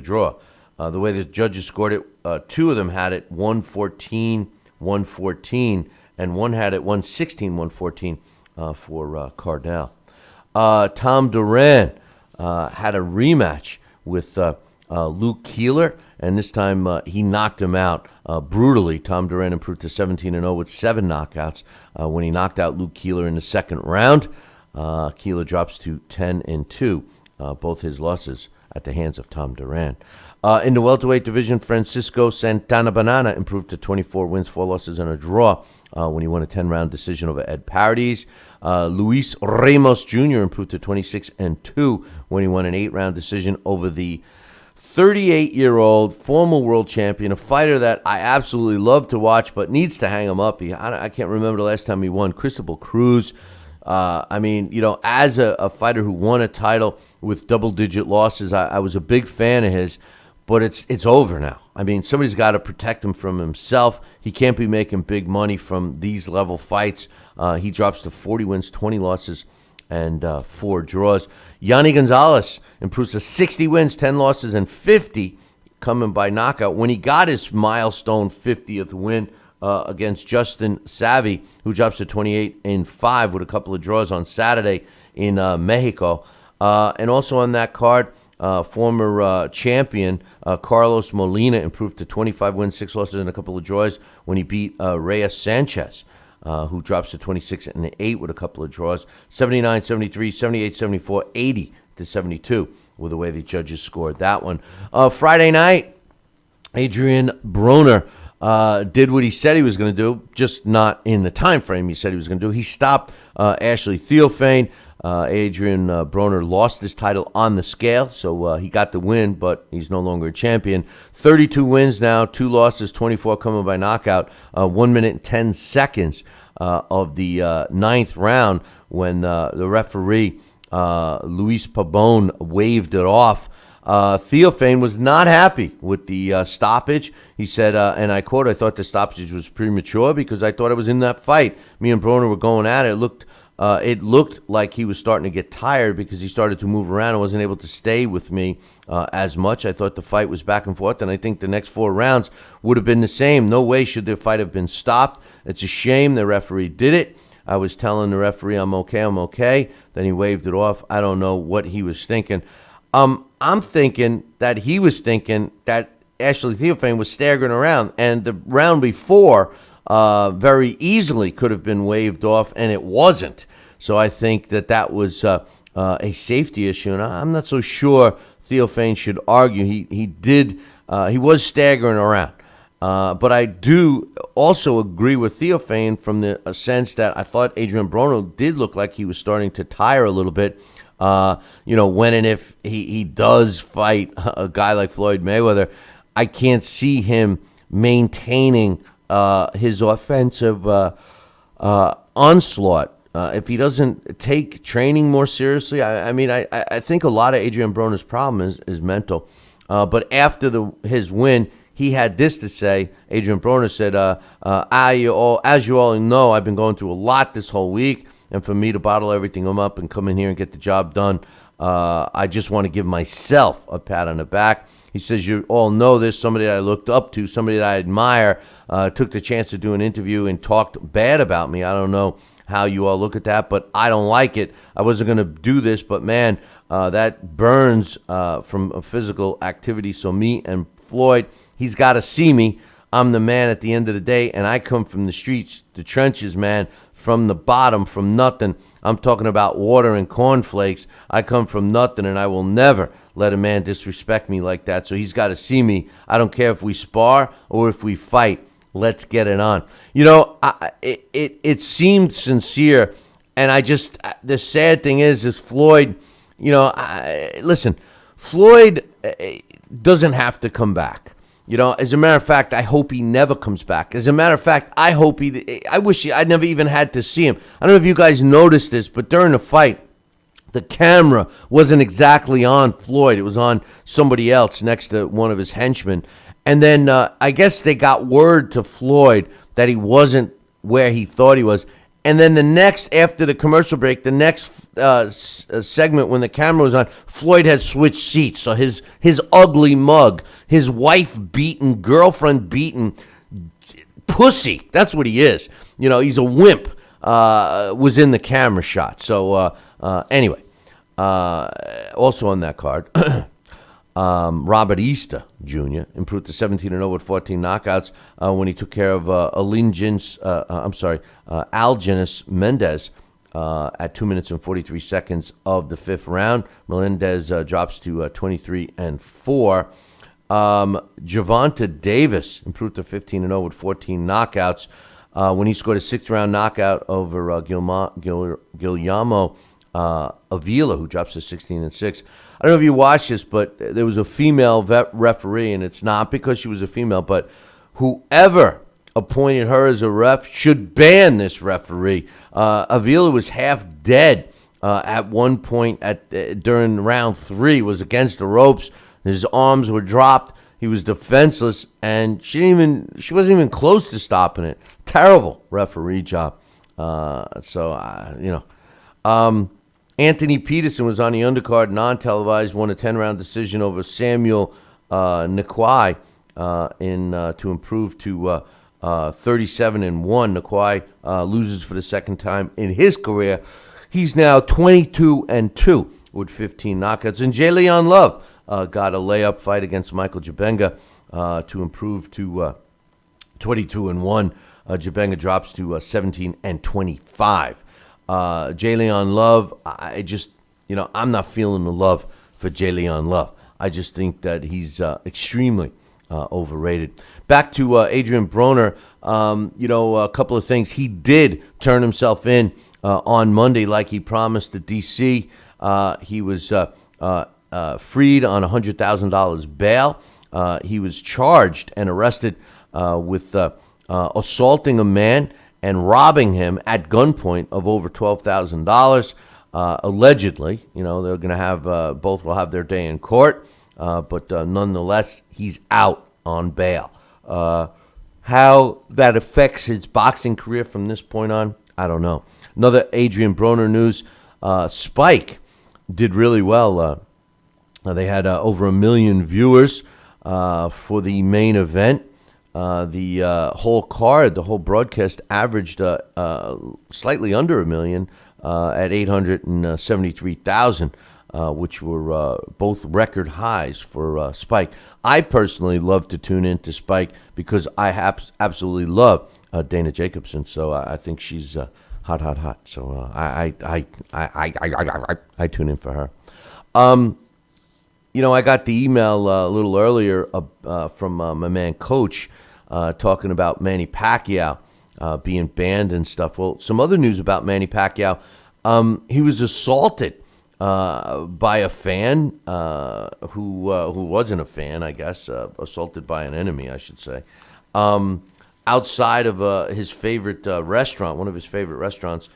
draw. The way the judges scored it, 2 of them had it 1-14, 1-14, and one had it 1-16, 1-14 for Cardell. Tom Duran had a rematch with Luke Keeler, and this time he knocked him out brutally. Tom Duran improved to 17-0 with 7 knockouts when he knocked out Luke Keeler in the second round. Keeler drops to 10-2, both his losses at the hands of Tom Duran. In the welterweight division, Francisco Santana Banana improved to 24 wins, 4 losses, and a draw when he won a 10-round decision over Ed Paradis. Luis Ramos Jr. improved to 26-2 when he won an 8-round decision over the 38-year-old former world champion, a fighter that I absolutely love to watch but needs to hang him up. I can't remember the last time he won. Cristobal Cruz. As a fighter who won a title with double-digit losses, I was a big fan of his, but it's over now. I mean, somebody's got to protect him from himself. He can't be making big money from these level fights. He drops to 40 wins, 20 losses, and 4 draws. Yanni Gonzalez improves to 60 wins, 10 losses, and 50 coming by knockout when he got his milestone 50th win against Justin Savvy, who drops to 28-5 with a couple of draws on Saturday in Mexico. And also on that card, former champion Carlos Molina improved to 25 wins, 6 losses, and a couple of draws when he beat Reyes Sanchez, who drops to 26-8 with a couple of draws. 79-73, 78-74, 80-72 with the way the judges scored that one. Friday night, Adrian Broner did what he said he was going to do, just not in the time frame he said he was going to do. He stopped Ashley Theophane. Adrian Broner lost his title on the scale, so he got the win, but he's no longer a champion. 32 wins now, 2 losses, 24 coming by knockout. 1 minute and 10 seconds of the 9th round when the referee, Luis Pabon, waved it off. Theophane was not happy with the stoppage. He said, and I quote, "I thought the stoppage was premature because I thought I was in that fight. Me and Broner were going at it. It looked like he was starting to get tired because he started to move around and wasn't able to stay with me as much. I thought the fight was back and forth, and I think the next 4 rounds would have been the same. No way should the fight have been stopped. It's a shame the referee did it. I was telling the referee I'm okay. Then he waved it off. I don't know what he was thinking. I'm thinking that he was thinking that Ashley Theophane was staggering around, and the round before very easily could have been waved off, and it wasn't. So I think that was a safety issue, and I'm not so sure Theophane should argue. He was staggering around, but I do also agree with Theophane from the sense that I thought Adrian Broner did look like he was starting to tire a little bit. When and if he does fight a guy like Floyd Mayweather, I can't see him maintaining his offensive onslaught. If he doesn't take training more seriously, I think a lot of Adrian Broner's problem is mental. But after his win, he had this to say. Adrian Broner said, as you all know, I've been going through a lot this whole week. And for me to bottle everything up and come in here and get the job done, I just want to give myself a pat on the back. He says, you all know this, somebody that I looked up to, somebody that I admire, took the chance to do an interview and talked bad about me. I don't know how you all look at that, but I don't like it. I wasn't going to do this, but man, that burns from a physical activity. So me and Floyd, he's got to see me. I'm the man at the end of the day, and I come from the streets, the trenches, man, from the bottom, from nothing. I'm talking about water and cornflakes. I come from nothing, and I will never let a man disrespect me like that. So he's got to see me. I don't care if we spar or if we fight. Let's get it on. It seemed sincere, and the sad thing is Floyd, listen, Floyd doesn't have to come back. As a matter of fact, I hope he never comes back. As a matter of fact, I wish I never even had to see him. I don't know if you guys noticed this, but during the fight, the camera wasn't exactly on Floyd. It was on somebody else next to one of his henchmen. And then I guess they got word to Floyd that he wasn't where he thought he was. And then after the commercial break, the next segment when the camera was on, Floyd had switched seats. So his ugly mug, his wife beaten, girlfriend beaten, pussy, that's what he is. He's a wimp, was in the camera shot. So anyway, also on that card, Robert Easter Jr. improved to 17-0 with 14 knockouts when he took care of Algenis Mendez at 2 minutes and 43 seconds of the fifth round. Melendez drops to 23-4. Gervonta Davis improved to 15-0 with 14 knockouts when he scored a sixth-round knockout over Guillermo Avila, who drops to 16-6. I don't know if you watched this, but there was a female referee, and it's not because she was a female, but whoever appointed her as a ref should ban this referee. Avila was half dead at one point during round 3, was against the ropes. His arms were dropped. He was defenseless, and she wasn't even close to stopping it. Terrible referee job. Anthony Peterson was on the undercard, non-televised, won a 10-round decision over Samuel Nakwai to improve to 37-1. Nakwai loses for the second time in his career. He's now 22-2 with 15 knockouts. And J. Leon Love got a layup fight against Michael Jabenga to improve to 22-1. Jabenga drops to 17-25. J. Leon Love, I'm not feeling the love for J. Leon Love. I just think that he's extremely overrated. Back to Adrian Broner, a couple of things. He did turn himself in on Monday like he promised to D.C. He was freed on $100,000 bail. He was charged and arrested with assaulting a man and robbing him at gunpoint of over $12,000. Allegedly, they're going to have both will have their day in court, but nonetheless, he's out on bail. How that affects his boxing career from this point on, I don't know. Another Adrian Broner news: Spike did really well. They had over 1 million viewers for the main event. The whole card, the whole broadcast averaged slightly under 1 million at 873,000, which were both record highs for Spike. I personally love to tune in to Spike because I absolutely love Dana Jacobson. So I think she's hot. So I tune in for her. I got the email a little earlier from my man Coach. talking about Manny Pacquiao being banned and stuff. Well, some other news about Manny Pacquiao. He was assaulted by a fan who wasn't a fan, I guess, assaulted by an enemy, I should say, outside of his favorite restaurant, one of his favorite restaurants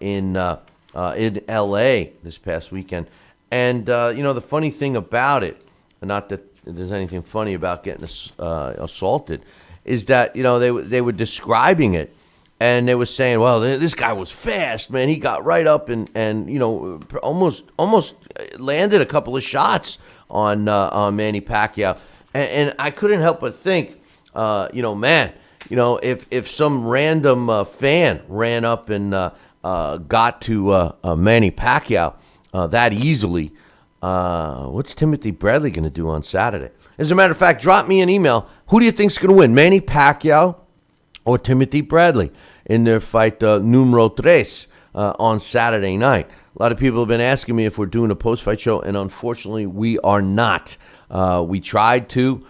in L.A. this past weekend. And, the funny thing about it, not that there's anything funny about getting assaulted, is that, they were describing it. And they were saying, well, this guy was fast, man. He got right up and almost landed a couple of shots on Manny Pacquiao. And I couldn't help but think, if some random fan ran up and got to Manny Pacquiao that easily, what's Timothy Bradley going to do on Saturday? As a matter of fact, drop me an email. Who do you think's going to win, Manny Pacquiao or Timothy Bradley in their fight numero tres on Saturday night? A lot of people have been asking me if we're doing a post-fight show, and unfortunately, we are not. We tried to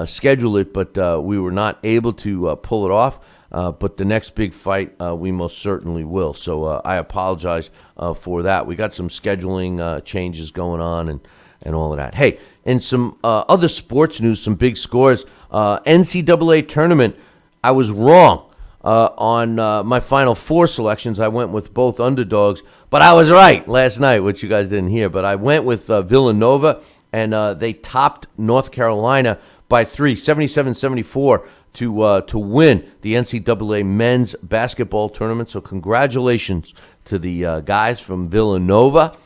schedule it, but we were not able to pull it off. But the next big fight, we most certainly will. So I apologize for that. We got some scheduling changes going on and all of that. Hey, and some other sports news, some big scores. NCAA tournament, I was wrong on my Final Four selections. I went with both underdogs, but I was right last night, which you guys didn't hear. But I went with Villanova, and they topped North Carolina by 3, 77-74 to win the NCAA men's basketball tournament. So congratulations to the guys from Villanova.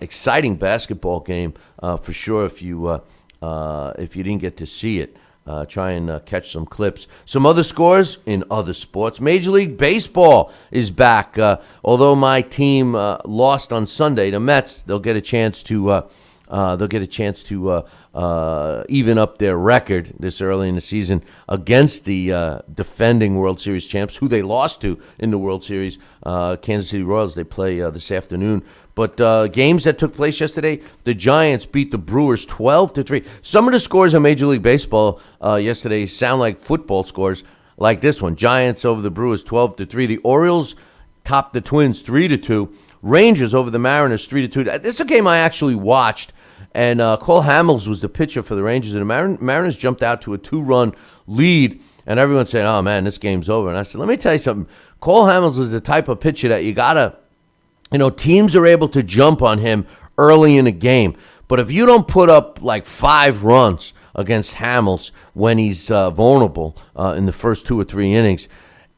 Exciting basketball game for sure. If you didn't get to see it, try and catch some clips. Some other scores in other sports. Major League Baseball is back. Although my team lost on Sunday, the Mets, they'll get a chance to even up their record this early in the season against the defending World Series champs, who they lost to in the World Series, Kansas City Royals. They play this afternoon. But games that took place yesterday, the Giants beat the Brewers 12-3. Some of the scores on Major League Baseball yesterday sound like football scores, like this one. Giants over the Brewers 12-3. The Orioles topped the Twins 3-2. Rangers over the Mariners 3-2. This is a game I actually watched. And Cole Hamels was the pitcher for the Rangers, and the Mariners jumped out to a 2-run lead, and everyone's saying, oh, man, this game's over. And I said, let me tell you something. Cole Hamels is the type of pitcher that you got to, teams are able to jump on him early in a game. But if you don't put up like 5 runs against Hamels when he's vulnerable in the first 2 or 3 innings,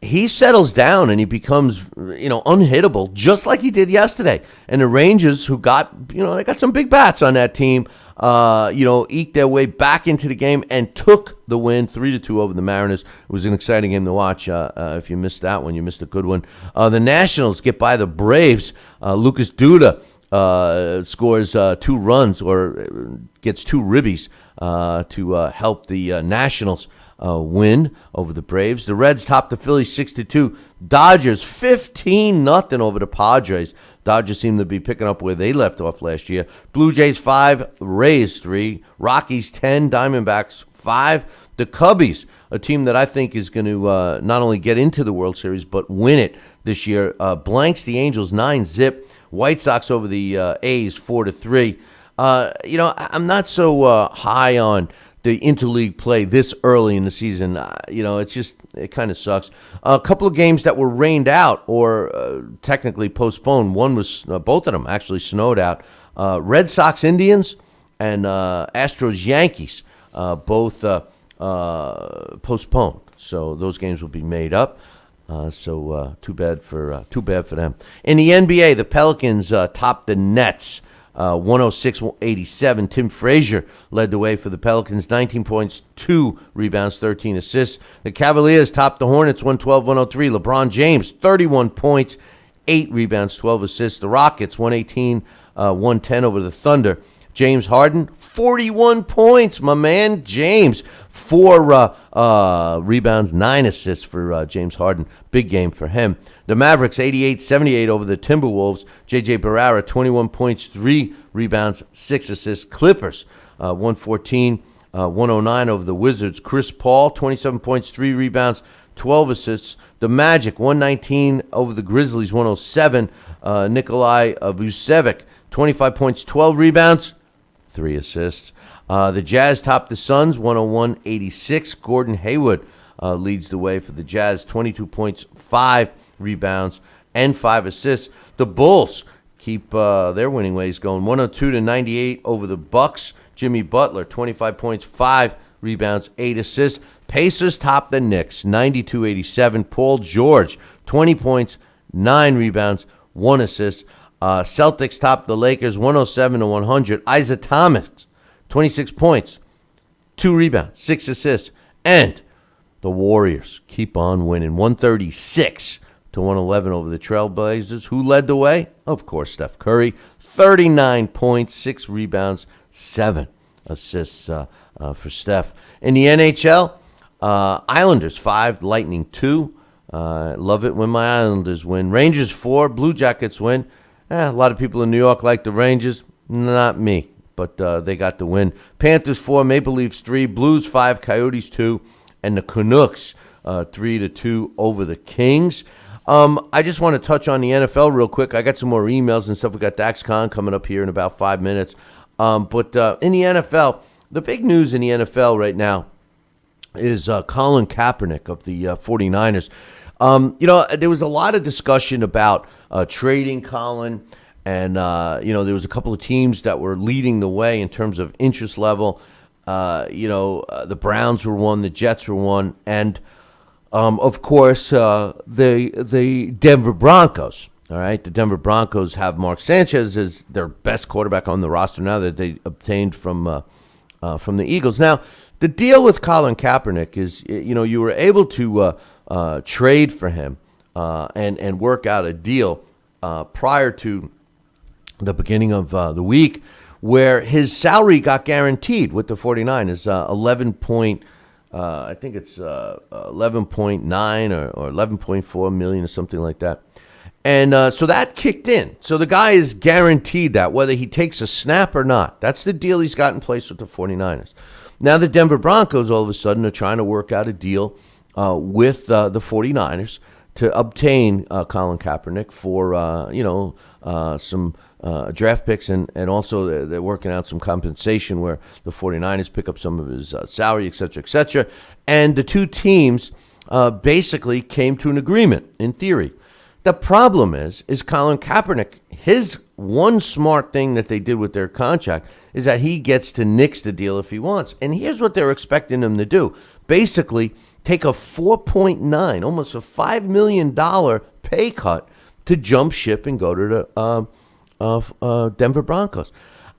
he settles down and he becomes, unhittable, just like he did yesterday. And the Rangers, who got, they got some big bats on that team, eked their way back into the game and took the win 3-2 over the Mariners. It was an exciting game to watch. If you missed that one, you missed a good one. The Nationals get by the Braves. Lucas Duda scores 2 runs or gets 2 ribbies to help the Nationals win over the Braves. The Reds topped the Phillies 6-2. Dodgers 15-0 over the Padres. Dodgers seem to be picking up where they left off last year. Blue Jays 5, Rays 3, Rockies 10, Diamondbacks 5. The Cubbies, a team that I think is going to not only get into the World Series but win it this year, blanks the Angels 9-0. White Sox over the A's 4-3. I'm not so high on the interleague play this early in the season. It kind of sucks. A couple of games that were rained out or technically postponed. One was, both of them actually snowed out. Red Sox Indians and Astros Yankees both postponed. So those games will be made up. Too bad for them. In the NBA, the Pelicans topped the Nets 106-87. Tim Frazier led the way for the Pelicans, 19 points, 2 rebounds, 13 assists. The Cavaliers topped the Hornets 112-103. LeBron James, 31 points, 8 rebounds, 12 assists. The Rockets 118-110 over the Thunder. James Harden, 41 points, my man James. 4 rebounds, 9 assists for James Harden. Big game for him. The Mavericks, 88-78 over the Timberwolves. J.J. Barrera, 21 points, 3 rebounds, 6 assists. Clippers, 114 109 over the Wizards. Chris Paul, 27 points, 3 rebounds, 12 assists. The Magic, 119 over the Grizzlies, 107. Nikolai Vucevic, 25 points, 12 rebounds, 3 assists. The Jazz topped the Suns, 101-86. Gordon Hayward leads the way for the Jazz, 22 points, 5 rebounds, and 5 assists. The Bulls keep their winning ways going, 102-98 over the Bucks. Jimmy Butler, 25 points, 5 rebounds, 8 assists. Pacers top the Knicks, 92-87. Paul George, 20 points, 9 rebounds, 1 assist. Celtics top the Lakers, 107-100. Isaiah Thomas, 26 points, 2 rebounds, 6 assists. And the Warriors keep on winning, 136-111 over the Trailblazers. Who led the way? Of course, Steph Curry, 39 points, 6 rebounds, 7 assists for Steph. In the NHL, Islanders 5, Lightning 2. Love it when my Islanders win. Rangers 4, Blue Jackets win. A lot of people in New York like the Rangers. Not me, but they got the win. Panthers 4, Maple Leafs 3, Blues 5, Coyotes 2, and the Canucks 3-2 over the Kings. I just want to touch on the NFL real quick. I got some more emails and stuff. We got Dax Khan coming up here in about 5 minutes. But in the NFL, the big news in the NFL right now is Colin Kaepernick of the 49ers. There was a lot of discussion about trading Colin, and, there was a couple of teams that were leading the way in terms of interest level. The Browns were one, the Jets were one, and, of course, the Denver Broncos. All right, the Denver Broncos have Mark Sanchez as their best quarterback on the roster now that they obtained from the Eagles. Now, the deal with Colin Kaepernick is, you were able to trade for him and work out a deal prior to the beginning of the week where his salary got guaranteed with the 49ers, I think it's 11.9 or 11.4 million or something like that. And so that kicked in. So the guy is guaranteed that, whether he takes a snap or not. That's the deal he's got in place with the 49ers. Now the Denver Broncos all of a sudden are trying to work out a deal with the 49ers to obtain Colin Kaepernick for, some draft picks. And also they're working out some compensation where the 49ers pick up some of his salary, et cetera, et cetera. And the two teams basically came to an agreement in theory. The problem is Colin Kaepernick, his one smart thing that they did with their contract is that he gets to nix the deal if he wants. And here's what they're expecting him to do. Basically, take a 4.9, almost a $5 million pay cut to jump ship and go to the Denver Broncos.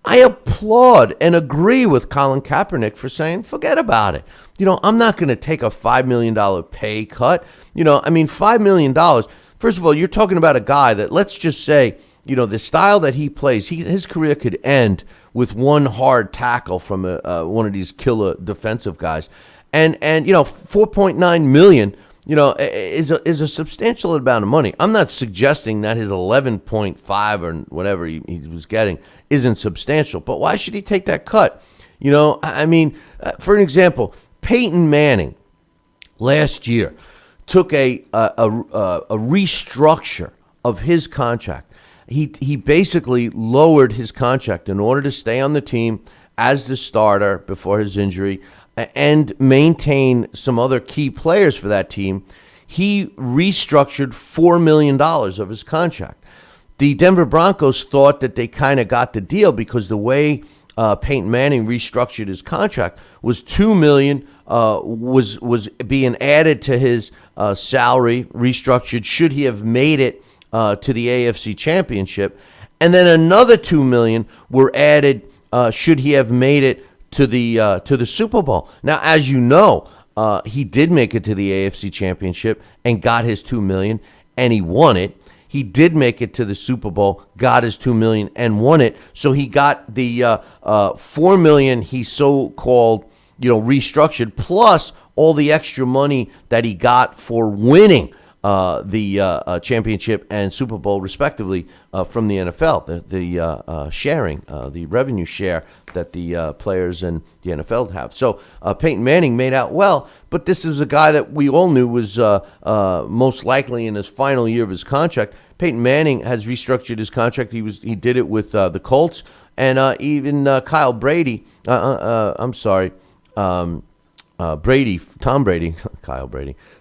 I applaud and agree with Colin Kaepernick for saying, forget about it. I'm not going to take a $5 million pay cut. $5 million. First of all, you're talking about a guy that, let's just say, the style that he plays, his career could end with one hard tackle from one of these killer defensive guys. And 4.9 million, is a substantial amount of money. I'm not suggesting that his 11.5 or whatever he was getting isn't substantial, but why should he take that cut? For an example, Peyton Manning last year took a restructure of his contract. He basically lowered his contract in order to stay on the team as the starter before his injury and maintain some other key players for that team. He restructured $4 million of his contract. The Denver Broncos thought that they kind of got the deal because the way Peyton Manning restructured his contract was $2 million was being added to his salary, restructured should he have made it to the AFC Championship, and then another $2 million were added should he have made it to the Super Bowl. Now, as you know, he did make it to the AFC Championship and got his $2 million, and he won it. He did make it to the Super Bowl, got his $2 million, and won it. So he got the $4 million he so-called restructured, plus all the extra money that he got for winning the championship and Super Bowl, respectively, from the NFL. The sharing, the revenue share that the players and the NFL have. So Peyton Manning made out well, but this is a guy that we all knew was most likely in his final year of his contract. Peyton Manning has restructured his contract. He did it with the Colts, and even Tom Brady,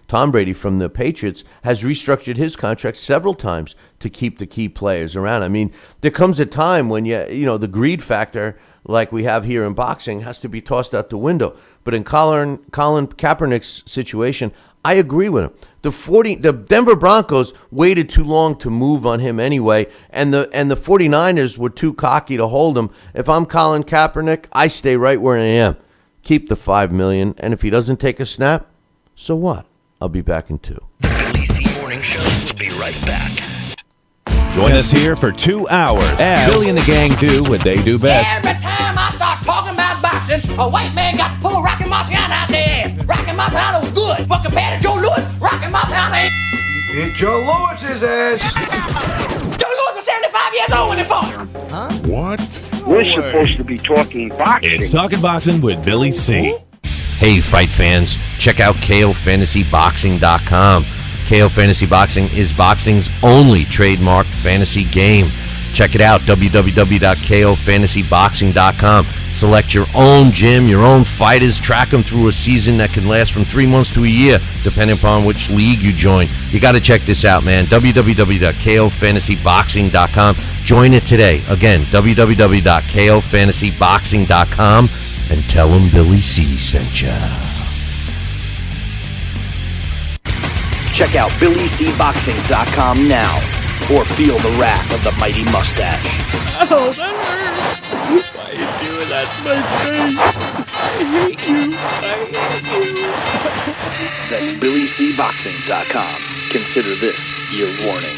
Tom Brady from the Patriots has restructured his contract several times to keep the key players around. I mean, there comes a time when the greed factor, like we have here in boxing, has to be tossed out the window. But in Colin Kaepernick's situation, I agree with him. The Denver Broncos waited too long to move on him anyway, and the 49ers were too cocky to hold him. If I'm Colin Kaepernick, I stay right where I am. Keep the $5 million, and if he doesn't take a snap, so what? I'll be back in 2. The Billy C. Morning Show will be right back. Join us here for 2 hours as Billy and the gang do what they do best. Every time I start talking about boxing, a white man got to pull Rocky Marciano out their ass. Rocky Marciano was good, but compared to Joe Louis, Rocky Marciano ain't. Beat Joe Lewis's ass. Joe Louis was 75 years old when he fought. Huh? What? We're supposed to be talking boxing. It's Talking Boxing with Billy C. Hey, fight fans, check out KOFantasyBoxing.com. KO Fantasy Boxing is boxing's only trademarked fantasy game. Check it out, www.KOFantasyBoxing.com. Select your own gym, your own fighters, track them through a season that can last from 3 months to a year, depending upon which league you join. You got to check this out, man. www.KOFantasyBoxing.com. Join it today. Again, www.KOFantasyBoxing.com, and tell them Billy C sent ya. Check out BillyCBoxing.com now, or feel the wrath of the mighty mustache. Oh, that hurts. Why are you doing that to my face? I hate you. That's BillyCBoxing.com. Consider this your warning.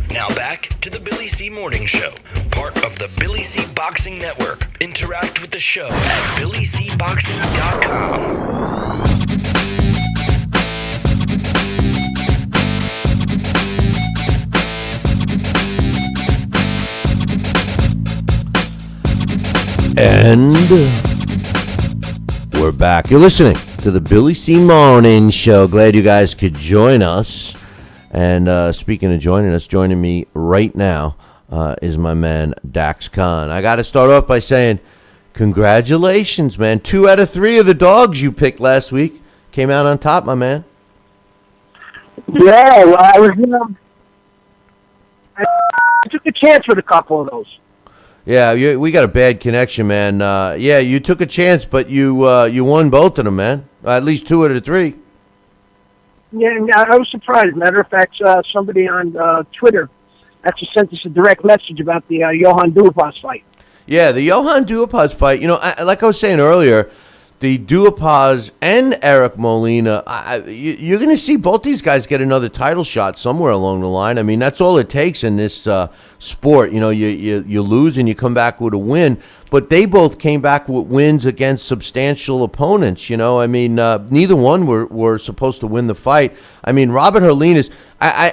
Now back to the Billy C. Morning Show, part of the Billy C. Boxing Network. Interact with the show at BillyCBoxing.com. And we're back. You're listening to the Billy C. Morning Show. Glad you guys could join us. And speaking of joining us, joining me right now is my man Dax Khan. I got to start off by saying congratulations, man. 2 out of 3 of the dogs you picked last week came out on top, my man. Yeah, well, I took a chance with a couple of those. Yeah, we got a bad connection, man. Yeah, you took a chance, but you won both of them, man. At least 2 out of 3. Yeah, I was surprised. Matter of fact, somebody on Twitter actually sent us a direct message about the Johan Duhaupas fight. Yeah, the Johan Duhaupas fight, like I was saying earlier, the Duhaupas and Eric Molina, you're going to see both these guys get another title shot somewhere along the line. I mean, that's all it takes in this sport. You lose and you come back with a win. But they both came back with wins against substantial opponents. I mean, neither one were supposed to win the fight. I mean, Robert Herlinas, I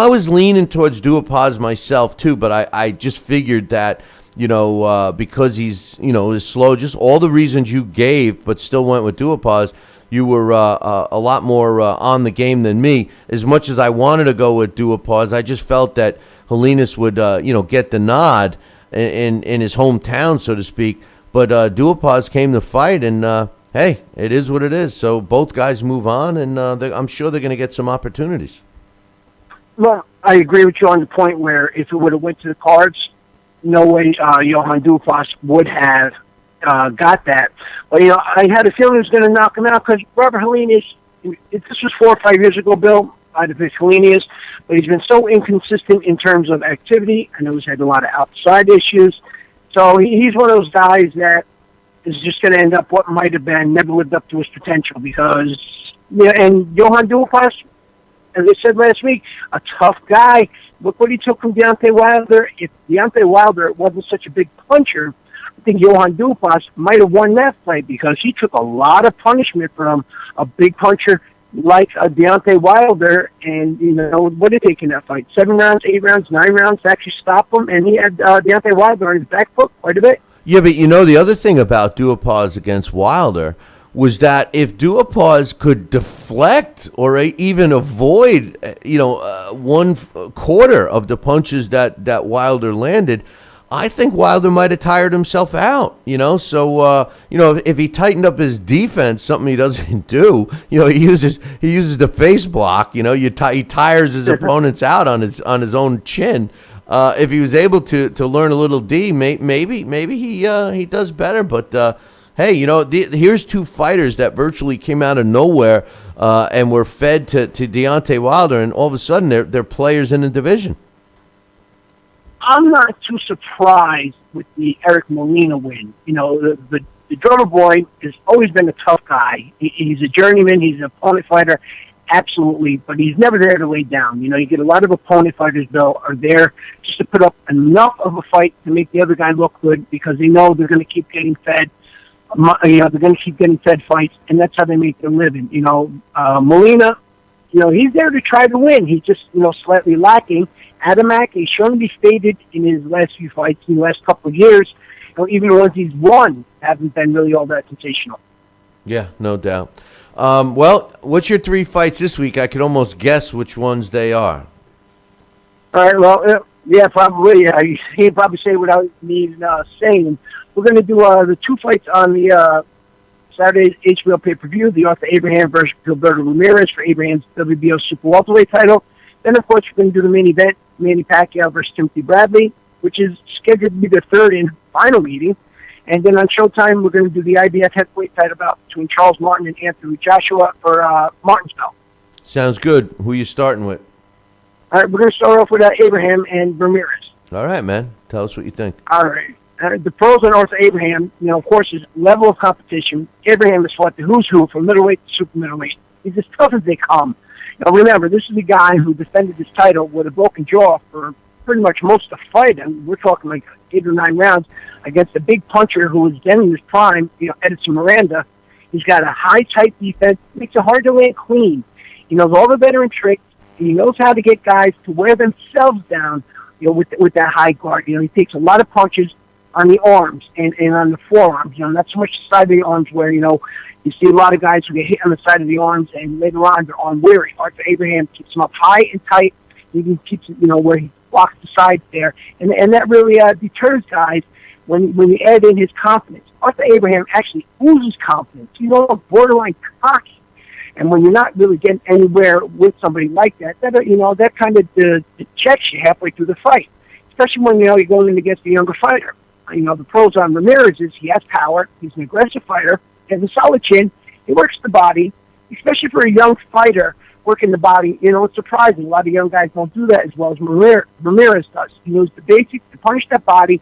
was leaning towards Duhaupas myself too, but I just figured that, because he's, is slow, just all the reasons you gave, but still went with Duhaupas, you were a lot more on the game than me. As much as I wanted to go with Duhaupas, I just felt that Herlinas would, get the nod in his hometown, so to speak. But Duhaupas came to fight, and hey, it is what it is. So both guys move on, and I'm sure they're going to get some opportunities. Well, I agree with you on the point where if it would have went to the cards, no way Johan Duhaupas would have got that. But, I had a feeling he was going to knock him out because Robert Herlinas, this was 4 or 5 years ago, Bill, out of his Herlinas, but he's been so inconsistent in terms of activity. I know he's had a lot of outside issues. So he's one of those guys that is just going to end up what might have been, never lived up to his potential because, and Johan Duhaupas, as I said last week, a tough guy. Look what he took from Deontay Wilder. If Deontay Wilder wasn't such a big puncher, I think Johan Dupas might have won that fight because he took a lot of punishment from a big puncher like Deontay Wilder. And, what did he take in that fight? 7 rounds, 8 rounds, 9 rounds to actually stop him. And he had Deontay Wilder on his back foot quite a bit. Yeah, but the other thing about Duhaupas against Wilder was that if Duhaupas could deflect or even avoid, 1/4 of the punches that Wilder landed, I think Wilder might have tired himself out, So, if he tightened up his defense, something he doesn't do, he uses the face block, he tires his opponents out on his own chin. If he was able to learn a little D, maybe he does better. But hey, here's two fighters that virtually came out of nowhere and were fed to Deontay Wilder, and all of a sudden they're players in the division. I'm not too surprised with the Eric Molina win. The drummer boy has always been a tough guy. He's a journeyman. He's an opponent fighter. Absolutely, but he's never there to lay down. You get a lot of opponent fighters, Bill, are there just to put up enough of a fight to make the other guy look good because they know they're going to keep getting fed. They're going to keep getting fed fights, and that's how they make their living. Molina, he's there to try to win. He's just, slightly lacking. Adamak, he's shown to be faded in his last few fights in the last couple of years. Even the ones he's won haven't been really all that sensational. Yeah, no doubt. Well, what's your 3 fights this week? I could almost guess which ones they are. All right, well, yeah, probably. You can't probably say without me saying. We're going to do the 2 fights on the Saturday's HBO pay-per-view, the Arthur Abraham versus Gilberto Ramirez for Abraham's WBO Super Welterweight title. Then, of course, we're going to do the main event, Manny Pacquiao versus Timothy Bradley, which is scheduled to be the 3rd and final meeting. And then on Showtime, we're going to do the IBF heavyweight title bout between Charles Martin and Anthony Joshua for Martin's belt. Sounds good. Who are you starting with? All right, we're going to start off with Abraham and Ramirez. All right, man. Tell us what you think. All right. The pros on Arthur Abraham, of course, his level of competition. Abraham has fought the who's who from middleweight to super middleweight. He's as tough as they come. Remember, this is a guy who defended his title with a broken jaw for pretty much most of the fight. And we're talking like 8 or 9 rounds against a big puncher who was then in his prime, Edison Miranda. He's got a high, tight defense. Makes it hard to land clean. He knows all the veteran tricks. He knows how to get guys to wear themselves down, with that high guard. He takes a lot of punches on the arms and on the forearms. Not so much the side of the arms where, you see a lot of guys who get hit on the side of the arms and later on they're arm weary. Arthur Abraham keeps them up high and tight. He even keeps it, where he blocks the sides there. And that really deters guys when you add in his confidence. Arthur Abraham actually oozes confidence. Borderline cocky. And when you're not really getting anywhere with somebody like that, that kind of checks you halfway through the fight. Especially when, you're going in against a younger fighter. The pros on Ramirez is he has power. He's an aggressive fighter. He has a solid chin. He works the body, especially for a young fighter working the body. It's surprising. A lot of young guys don't do that as well as Ramirez does. He knows the basics to punish that body,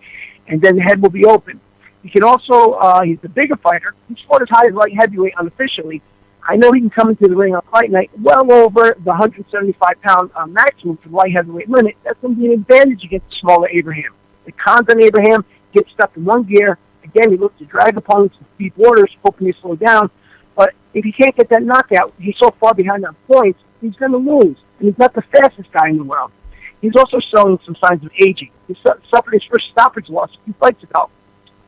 and then the head will be open. He can also, he's the bigger fighter. He's fought as high as light heavyweight unofficially. I know he can come into the ring on fight night well over the 175-pound maximum for the light heavyweight limit. That's going to be an advantage against the smaller Abraham. The cons on Abraham gets stuck in one gear. Again, he looks to drag opponents to deep waters, hoping to slow down. But if he can't get that knockout, he's so far behind on points, he's going to lose. And he's not the fastest guy in the world. He's also showing some signs of aging. He suffered his first stoppage loss a few fights ago.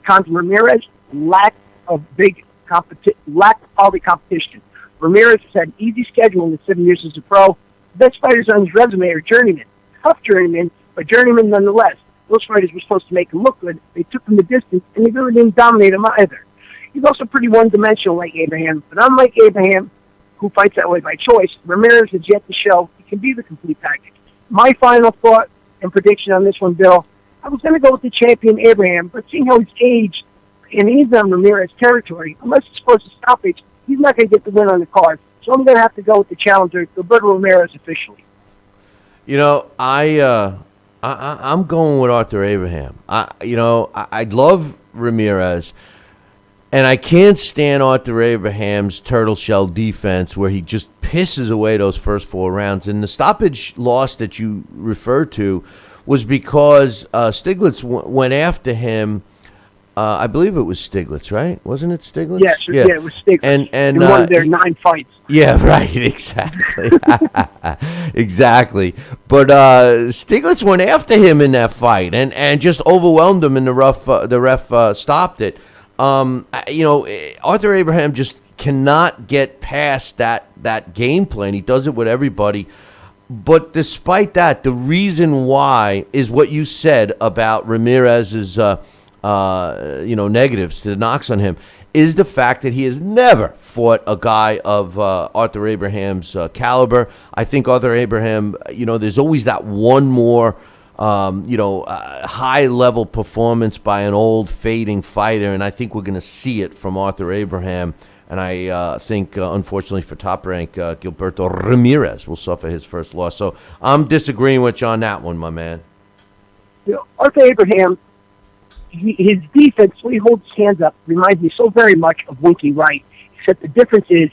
Conor Ramirez, lack of quality competition. Ramirez has had an easy schedule in the 7 years as a pro. The best fighters on his resume are journeymen. Tough journeymen, but journeymen nonetheless. Those fighters were supposed to make him look good. They took him the distance, and they really didn't dominate him either. He's also pretty one-dimensional like Abraham, but unlike Abraham, who fights that way by choice, Ramirez has yet to show he can be the complete package. My final thought and prediction on this one, Bill, I was going to go with the champion Abraham, but seeing how he's aged, and he's on Ramirez territory, unless it's supposed to stoppage, he's not going to get the win on the card. So I'm going to have to go with the challenger, Gilberto Ramirez, officially. I'm going with Arthur Abraham. I love Ramirez, and I can't stand Arthur Abraham's turtle shell defense where he just pisses away those first 4 rounds. And the stoppage loss that you referred to was because Stiglitz went after him I believe it was Stiglitz, right? Wasn't it Stiglitz? Yes, yeah, it was Stiglitz. And in one of their 9 fights. Yeah, right. Exactly. Exactly. But Stiglitz went after him in that fight and just overwhelmed him, and the ref stopped it. Arthur Abraham just cannot get past that game plan. He does it with everybody. But despite that, the reason why is what you said about Ramirez's negatives, the knocks on him, is the fact that he has never fought a guy of Arthur Abraham's caliber. I think Arthur Abraham, there's always that one more, high-level performance by an old fading fighter, and I think we're going to see it from Arthur Abraham. And I think, unfortunately for Top Rank, Gilberto Ramirez will suffer his first loss. So I'm disagreeing with you on that one, my man. Arthur Abraham, his defense, when he holds his hands up, reminds me so very much of Winky Wright, except the difference is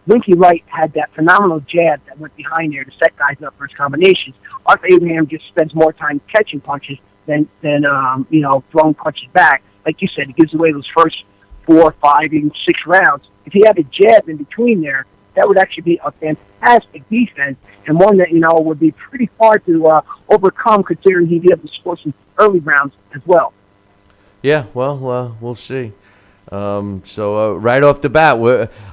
Winky Wright had that phenomenal jab that went behind there to set guys up for his combinations. Arthur Abraham just spends more time catching punches than throwing punches back. Like you said, he gives away those first 4, 5, even 6 rounds. If he had a jab in between there, that would actually be a fantastic defense, and one that, would be pretty hard to overcome, considering he'd be able to score some early rounds as well. Yeah, well, we'll see. So right off the bat,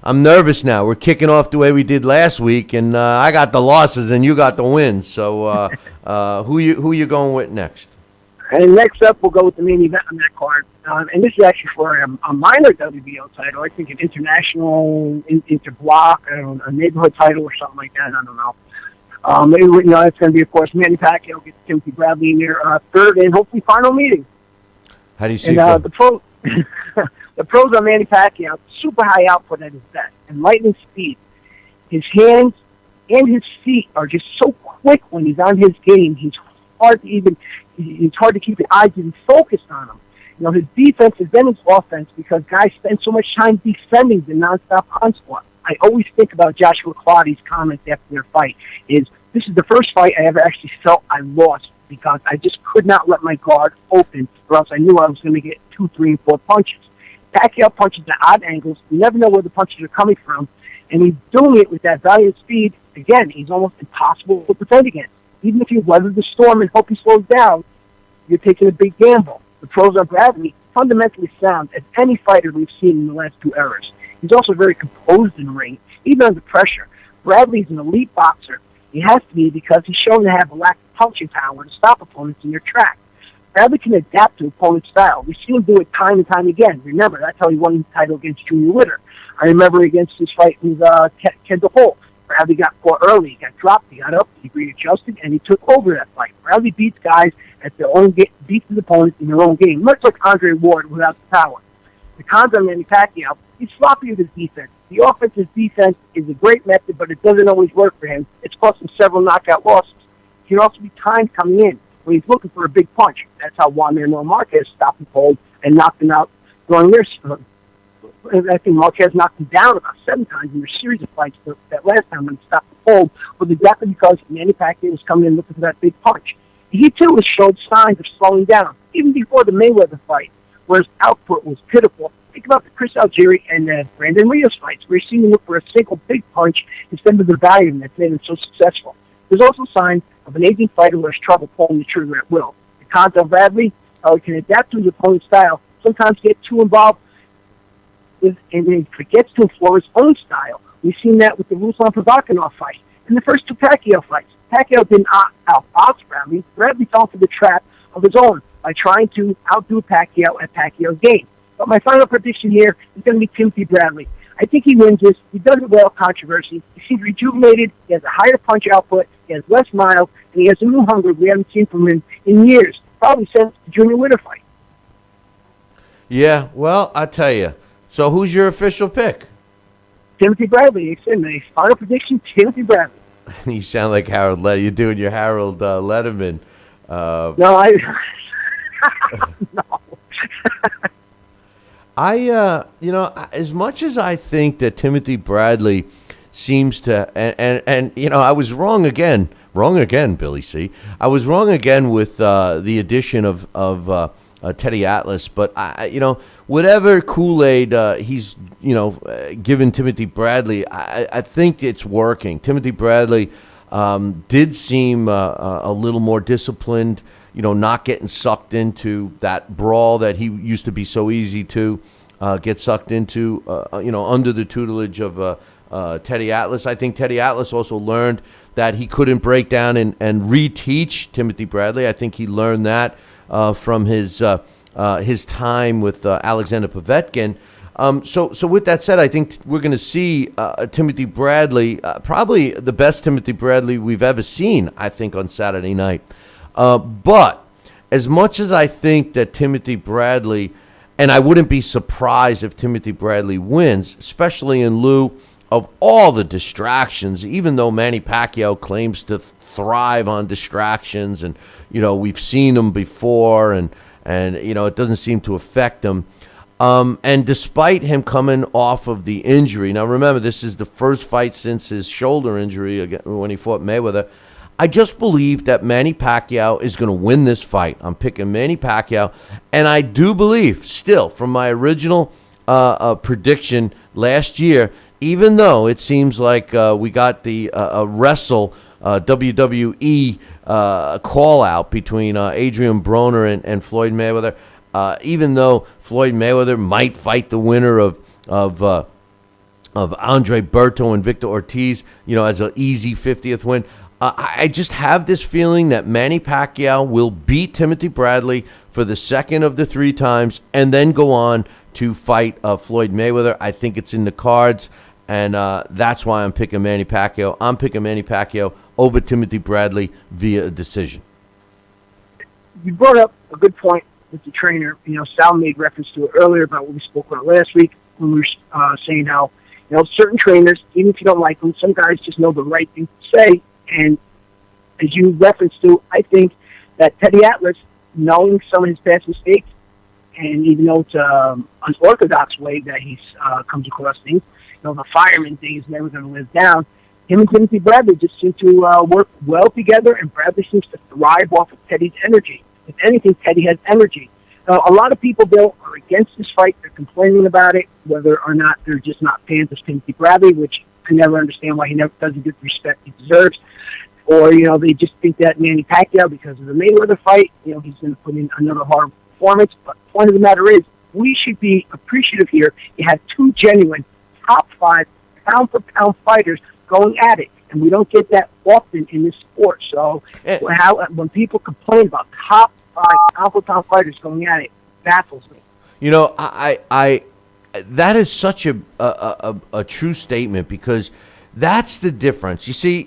I'm nervous now. We're kicking off the way we did last week, and I got the losses and you got the wins. So who you going with next? And next up, we'll go with the main event on that card. And this is actually for a minor WBO title. I think an international, interblock, a neighborhood title or something like that. I don't know. It's going to be, of course, Manny Pacquiao against Timothy Bradley in their third and hopefully final meeting. How do you see that? The pros on Manny Pacquiao, super high output at his best and lightning speed. His hands and his feet are just so quick when he's on his game. It's hard to keep your eyes even focused on him. His defense is then his offense because guys spend so much time defending the nonstop onslaught. I always think about Joshua Claudi's comments after their fight this is the first fight I ever actually felt I lost because I just could not let my guard open or else I knew I was going to get 2, 3, and 4 punches. Pacquiao punches at odd angles. You never know where the punches are coming from, and he's doing it with that valiant speed. Again, he's almost impossible to defend against. Even if you weather the storm and hope he slows down, you're taking a big gamble. The pros on Bradley, fundamentally sound as any fighter we've seen in the last 2 eras. He's also very composed in the ring, even under pressure. Bradley's an elite boxer. He has to be because he's shown to have a lack of punching power to stop opponents in their track. Bradley can adapt to opponent's style. We've seen him do it time and time again. Remember, that's how he won the title against Junior Witter. I remember against his fight with Kendall Holt. Bradley got caught early. He got dropped. He got up. He readjusted, and he took over that fight. Bradley beats guys at their own game, beats his opponents in their own game, much like Andre Ward without the power. The cons on Manny Pacquiao, he's sloppy with his defense. The offensive defense is a great method, but it doesn't always work for him. It's cost him several knockout losses. He can also be timed coming in when he's looking for a big punch. That's how Juan Manuel Marquez stopped him cold and knocked him out during their. I think Marquez knocked him down about 7 times in their series of fights. That last time when he stopped the cold was exactly because Manny Pacquiao was coming in looking for that big punch. He too has showed signs of slowing down, even before the Mayweather fight, where his output was pitiful. Think about the Chris Algieri and Brandon Rios fights, where he's seen him look for a single big punch instead of the volume that's made him so successful. There's also signs of an aging fighter who has trouble pulling the trigger at will. The cons of Bradley, how he can adapt to his opponent's style, sometimes get too involved and then forgets to explore his own style. We've seen that with the Ruslan Provodkinov fight and the first 2 Pacquiao fights. Pacquiao didn't outbox Bradley. Bradley fell into the trap of his own by trying to outdo Pacquiao at Pacquiao's game. But my final prediction here is going to be Timothy Bradley. I think he wins this. He does it well, controversy. He seems rejuvenated. He has a higher punch output. He has less miles. And he has a new hunger we haven't seen from him in years, probably since the Junior Witter fight. Yeah, well, I tell you. So who's your official pick? Timothy Bradley. It's in my final prediction, Timothy Bradley. You sound like Harold Letterman. You're doing your Harold Letterman. No, no. As much as I think that Timothy Bradley seems to, and I was wrong again, Billy C. I was wrong again with the addition of Teddy Atlas. But whatever Kool-Aid he's given Timothy Bradley, I think it's working. Timothy Bradley did seem a little more disciplined, not getting sucked into that brawl that he used to be so easy to get sucked into, under the tutelage of Teddy Atlas. I think Teddy Atlas also learned that he couldn't break down and reteach Timothy Bradley. I think he learned that from his time with Alexander Povetkin. So with that said, I think we're going to see Timothy Bradley, probably the best Timothy Bradley we've ever seen, I think, on Saturday night. But as much as I think that Timothy Bradley, and I wouldn't be surprised if Timothy Bradley wins, especially in lieu of all the distractions, even though Manny Pacquiao claims to thrive on distractions, and we've seen him before, and it doesn't seem to affect him. And despite him coming off of the injury, now remember, this is the first fight since his shoulder injury when he fought Mayweather. I just believe that Manny Pacquiao is going to win this fight. I'm picking Manny Pacquiao, and I do believe, still, from my original prediction last year, even though it seems like we got the wrestle WWE call out between Adrian Broner and Floyd Mayweather, even though Floyd Mayweather might fight the winner of Andre Berto and Victor Ortiz, as an easy 50th win. I just have this feeling that Manny Pacquiao will beat Timothy Bradley for the second of the 3 times and then go on to fight Floyd Mayweather. I think it's in the cards, and that's why I'm picking Manny Pacquiao. I'm picking Manny Pacquiao over Timothy Bradley via a decision. You brought up a good point with the trainer. Sal made reference to it earlier about what we spoke about last week when we were saying how, certain trainers, even if you don't like them, some guys just know the right thing to say. And as you referenced to, I think that Teddy Atlas, knowing some of his past mistakes, and even though it's an unorthodox way that he's comes across things, the fireman thing is never going to live down. Him and Timothy Bradley just seem to work well together, and Bradley seems to thrive off of Teddy's energy. If anything, Teddy has energy. A lot of people, Bill, are against this fight. They're complaining about it, whether or not they're just not fans of Timothy Bradley, which I never understand why he never doesn't get the respect he deserves. Or, they just think that Manny Pacquiao, because of the Mayweather fight, he's going to put in another hard performance. But the point of the matter is, we should be appreciative here. You have 2 genuine top 5 pound-for-pound fighters going at it. And we don't get that often in this sport. So when people complain about top 5 pound-for-pound fighters going at it, baffles me. I that is such a true statement, because that's the difference. You see,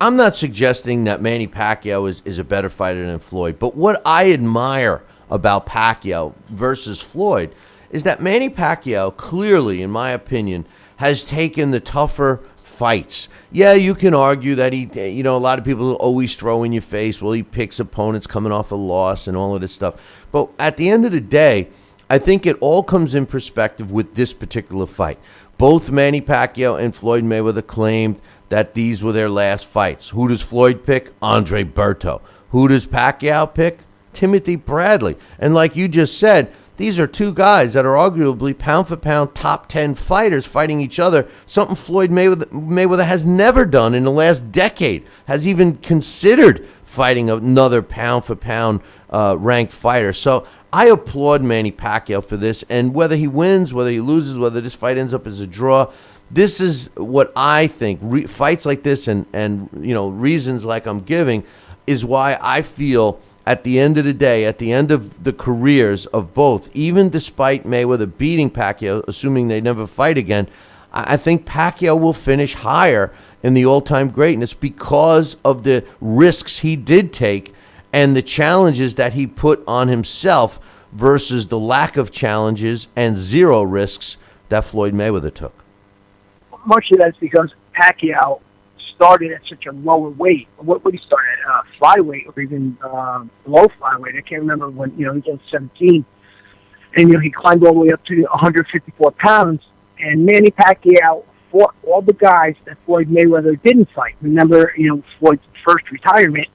I'm not suggesting that Manny Pacquiao is a better fighter than Floyd, but what I admire about Pacquiao versus Floyd is that Manny Pacquiao clearly, in my opinion, has taken the tougher fights. Yeah, you can argue that he, a lot of people always throw in your face, well, he picks opponents coming off a loss and all of this stuff. But at the end of the day, I think it all comes in perspective with this particular fight. Both Manny Pacquiao and Floyd Mayweather claimed that these were their last fights. Who does Floyd pick? Andre Berto. Who does Pacquiao pick? Timothy Bradley. And like you just said, these are 2 guys that are arguably pound-for-pound top 10 fighters fighting each other, something Floyd Mayweather has never done in the last decade, has even considered fighting another pound-for-pound ranked fighter. So I applaud Manny Pacquiao for this, and whether he wins, whether he loses, whether this fight ends up as a draw, this is what I think. Fights like this and reasons like I'm giving is why I feel at the end of the day, at the end of the careers of both, even despite Mayweather beating Pacquiao, assuming they never fight again, I think Pacquiao will finish higher in the all-time greatness because of the risks he did take and the challenges that he put on himself versus the lack of challenges and 0 risks that Floyd Mayweather took. Much of that is because Pacquiao started at such a lower weight. What would he start at? Flyweight or even below flyweight. I can't remember when, he was 17. And, he climbed all the way up to 154 pounds. And Manny Pacquiao fought all the guys that Floyd Mayweather didn't fight. Remember, Floyd's first retirement,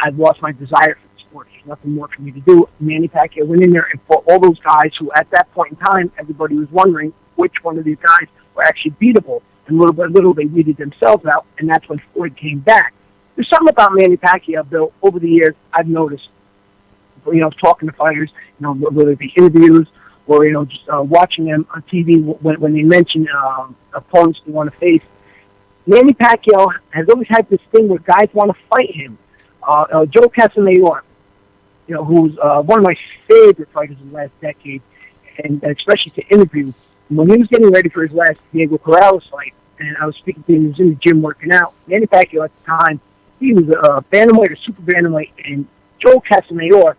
I've lost my desire for the sport. He nothing more for me to do. Manny Pacquiao went in there and fought all those guys who, at that point in time, everybody was wondering which one of these guys were actually beatable. And little by little, they weeded themselves out, and that's when Floyd came back. There's something about Manny Pacquiao, Bill, over the years I've noticed, talking to fighters, whether it be interviews or, just watching them on TV when they mention opponents they want to face. Manny Pacquiao has always had this thing where guys want to fight him. Joe Casamayor, who's one of my favorite fighters in the last decade, and especially to interview. When he was getting ready for his last Diego Corrales fight, and I was speaking to him, he was in the gym working out. Manny Pacquiao at the time, he was a bantamweight or super bantamweight, and Joe Casamayor,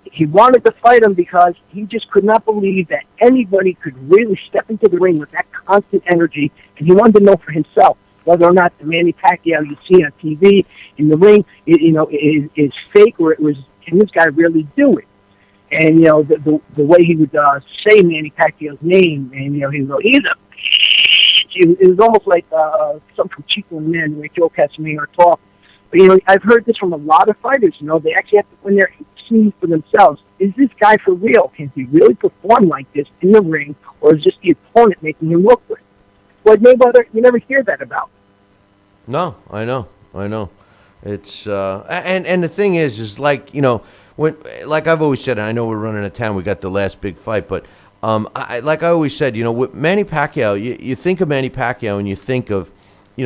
he wanted to fight him because he just could not believe that anybody could really step into the ring with that constant energy, and he wanted to know for himself whether or not the Manny Pacquiao you see on TV in the ring, is fake, or can this guy really do it? And the way he would say Manny Pacquiao's name, and he would go, "He's a bitch." It was almost like something from Chico and Men, the way Joe Casamayor talk. But I've heard this from a lot of fighters. They actually have to go in there and see for themselves. Is this guy for real? Can he really perform like this in the ring, or is just the opponent making him look good? Floyd Mayweather, you never hear that about. No, I know. It's and the thing is like when, like I've always said, and I know we're running out of time. We got the last big fight, but like I always said, with Manny Pacquiao, you think of Manny Pacquiao and you think of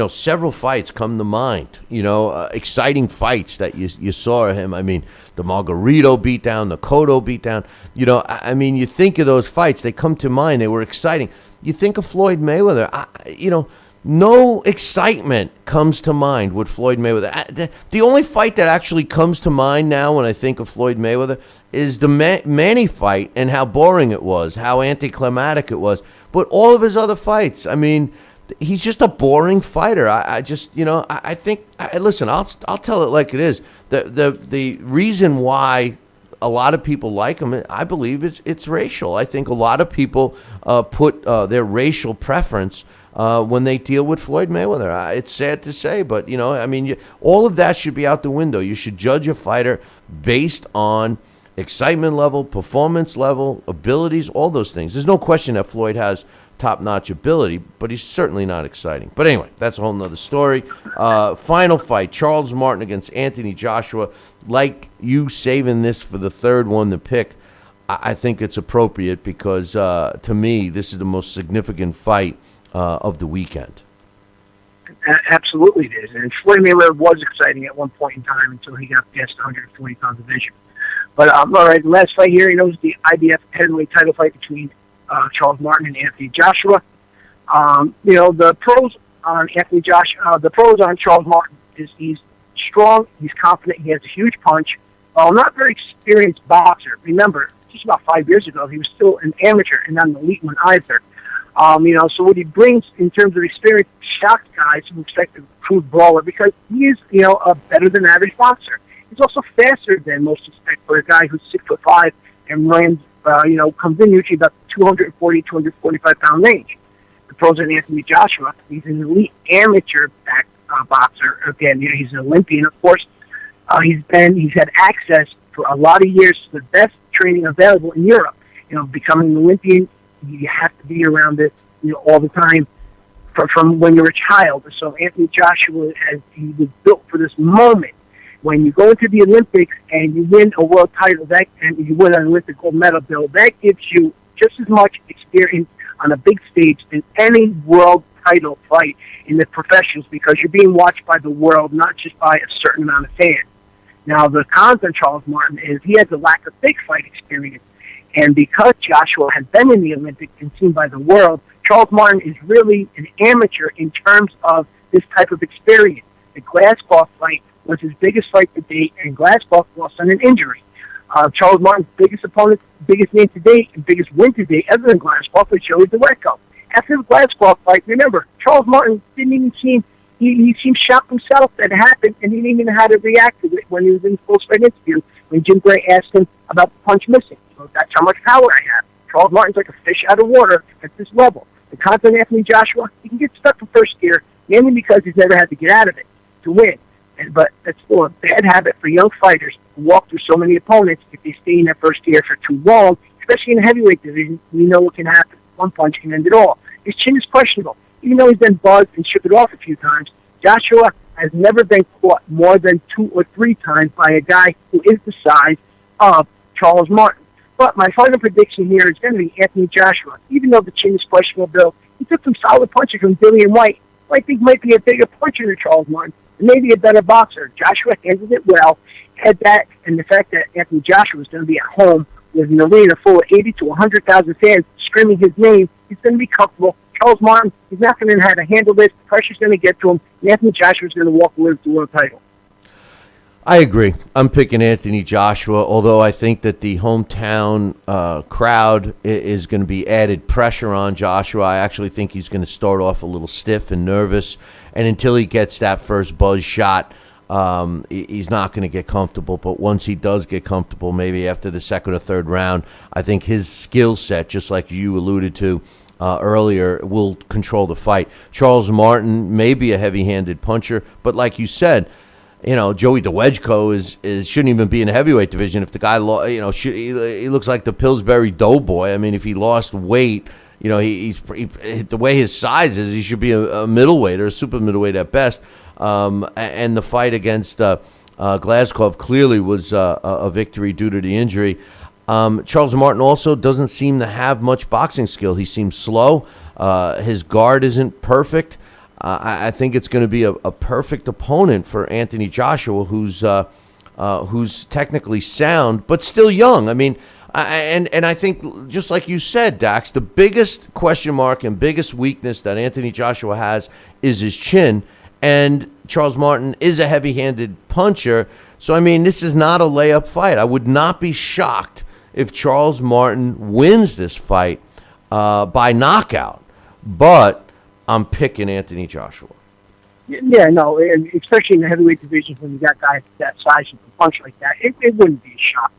several fights come to mind. Exciting fights that you saw him. I mean, the Margarito beatdown, the Cotto beatdown. You think of those fights, they come to mind. They were exciting. You think of Floyd Mayweather. No excitement comes to mind with Floyd Mayweather. The only fight that actually comes to mind now when I think of Floyd Mayweather is the Manny fight and how boring it was, how anticlimactic it was. But all of his other fights, he's just a boring fighter. I think. Listen, I'll tell it like it is. The reason why a lot of people like him, I believe, it's racial. I think a lot of people put their racial preference when they deal with Floyd Mayweather. It's sad to say, but all of that should be out the window. You should judge a fighter based on excitement level, performance level, abilities, all those things. There's no question that Floyd has top-notch ability, but he's certainly not exciting. But anyway, that's a whole nother story. Final fight, Charles Martin against Anthony Joshua. Like you saving this for the third one to pick, I think it's appropriate because, to me, this is the most significant fight of the weekend. Absolutely it is. And Floyd Mayweather was exciting at one point in time until he got past the 140-pound division. But, all right, last fight here, is the IBF heavyweight title fight between Charles Martin and Anthony Joshua. The pros on Anthony Joshua, the pros on Charles Martin is he's strong, he's confident, he has a huge punch. While not very experienced boxer, remember, just about 5 years ago, he was still an amateur and not an elite one either. So what he brings in terms of experience shocked guys who expect a true brawler because he is, a better than average boxer. He's also faster than most expect for a guy who's 6'5" and runs, comes in usually about 240, 245 pound range. The pros on Anthony Joshua, he's an elite amateur boxer. Again, he's an Olympian, of course. He's had access for a lot of years to the best training available in Europe. Becoming an Olympian, you have to be around it, all the time from when you're a child. So Anthony Joshua, he was built for this moment. When you go into the Olympics and you win a world title, and you win an Olympic gold medal, Bill, that gives you just as much experience on a big stage than any world title fight in the professionals because you're being watched by the world, not just by a certain amount of fans. Now, the cons on Charles Martin is he has a lack of big fight experience. And because Joshua has been in the Olympics and seen by the world, Charles Martin is really an amateur in terms of this type of experience. The Glasgow fight was his biggest fight to date, and Glasgow lost on an injury. Charles Martin's biggest opponent, biggest name to date, and biggest win to date, other than Glasgow, was Joey DeWecco. After the Glasgow fight, remember, Charles Martin didn't even seem, he seemed shocked himself that it happened, and he didn't even know how to react to it when he was in the post-fight interview, when Jim Gray asked him about the punch missing. So that's how much power I have. Charles Martin's like a fish out of water at this level. The confident Anthony Joshua, he can get stuck in first gear, mainly because he's never had to get out of it to win. But it's still a bad habit for young fighters to walk through so many opponents if they stay in that first tier for too long, especially in the heavyweight division. We know what can happen. One punch can end it all. His chin is questionable. Even though he's been buzzed and shook it off a few times, Joshua has never been caught more than 2 or 3 times by a guy who is the size of Charles Martin. But my final prediction here is going to be Anthony Joshua. Even though the chin is questionable, Bill, he took some solid punches from Dillian White, who I think might be a bigger puncher than Charles Martin, and maybe a better boxer. Joshua handled it well, had that, and the fact that Anthony Joshua is going to be at home with an arena full of 80 to 100,000 fans screaming his name, he's going to be comfortable. Charles Martin, he's not going to know how to handle this. The pressure's going to get to him, and Anthony Joshua is going to walk away with the world title. I agree. I'm picking Anthony Joshua, although I think that the hometown crowd is going to be added pressure on Joshua. I actually think he's going to start off a little stiff and nervous, and until he gets that first buzz shot, he's not going to get comfortable. But once he does get comfortable, maybe after the second or third round, I think his skill set, just like you alluded to earlier, will control the fight. Charles Martin may be a heavy-handed puncher, but like you said, Joey DeWedgeko is shouldn't even be in the heavyweight division. If the guy, he looks like the Pillsbury Doughboy. I mean, if he lost weight, he's the way his size is, he should be a middleweight or a super middleweight at best. And the fight against Glasgow clearly was a victory due to the injury. Charles Martin also doesn't seem to have much boxing skill. He seems slow. His guard isn't perfect. I think it's going to be a perfect opponent for Anthony Joshua, who's technically sound but still young. I mean, and I think, just like you said, Dax, the biggest question mark and biggest weakness that Anthony Joshua has is his chin, and Charles Martin is a heavy-handed puncher. So, I mean, this is not a layup fight. I would not be shocked if Charles Martin wins this fight by knockout, but I'm picking Anthony Joshua. Yeah, no, and especially in the heavyweight division when you got guys that size and can punch like that, it wouldn't be a shock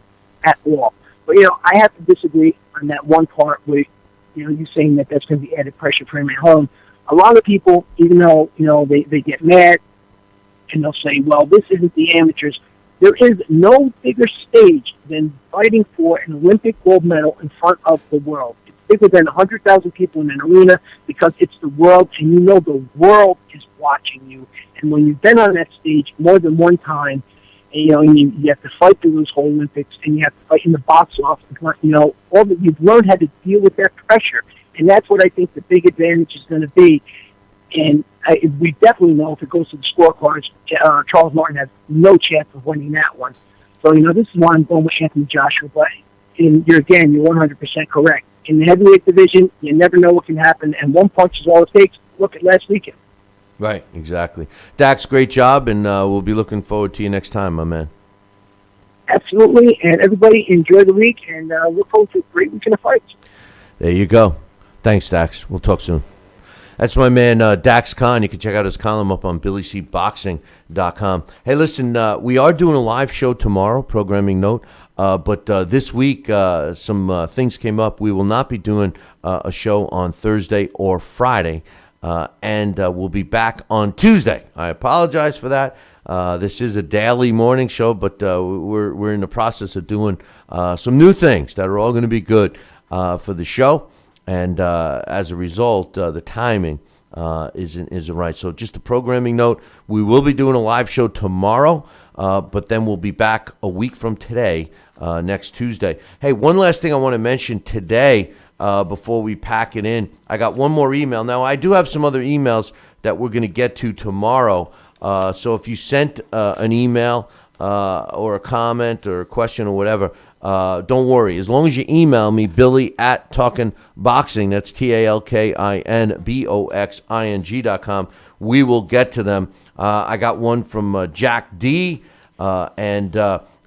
at all. But, I have to disagree on that one part with, you saying that that's going to be added pressure for him at home. A lot of people, even though, they get mad and they'll say, well, this isn't the amateurs. There is no bigger stage than fighting for an Olympic gold medal in front of the world. It's bigger than 100,000 people in an arena because it's the world, and the world is watching you. And when you've been on that stage more than one time, and you have to fight through those whole Olympics, and you have to fight in the box office, all that you've learned how to deal with that pressure. And that's what I think the big advantage is going to be. And we definitely know if it goes to the scorecards, Charles Martin has no chance of winning that one. So, this is why I'm going with Anthony Joshua. But you're 100% correct. In the heavyweight division, you never know what can happen, and one punch is all it takes. Look at last weekend. Right, exactly. Dax, great job, and we'll be looking forward to you next time, my man. Absolutely, and everybody enjoy the week, and look forward to a great weekend of fights. There you go. Thanks, Dax. We'll talk soon. That's my man, Dax Khan. You can check out his column up on BillyCBoxing.com. Hey, listen, we are doing a live show tomorrow, programming note, but this week some things came up. We will not be doing a show on Thursday or Friday, and we'll be back on Tuesday. I apologize for that. This is a daily morning show, but we're in the process of doing some new things that are all going to be good for the show. And as a result, the timing isn't right. So just a programming note, we will be doing a live show tomorrow, but then we'll be back a week from today, next Tuesday. Hey, one last thing I want to mention today before we pack it in. I got one more email. Now, I do have some other emails that we're going to get to tomorrow. So if you sent an email or a comment or a question or whatever, don't worry. As long as you email me, Billy at TalkinBoxing, that's TalkinBoxing.com, we will get to them. I got one from Jack D and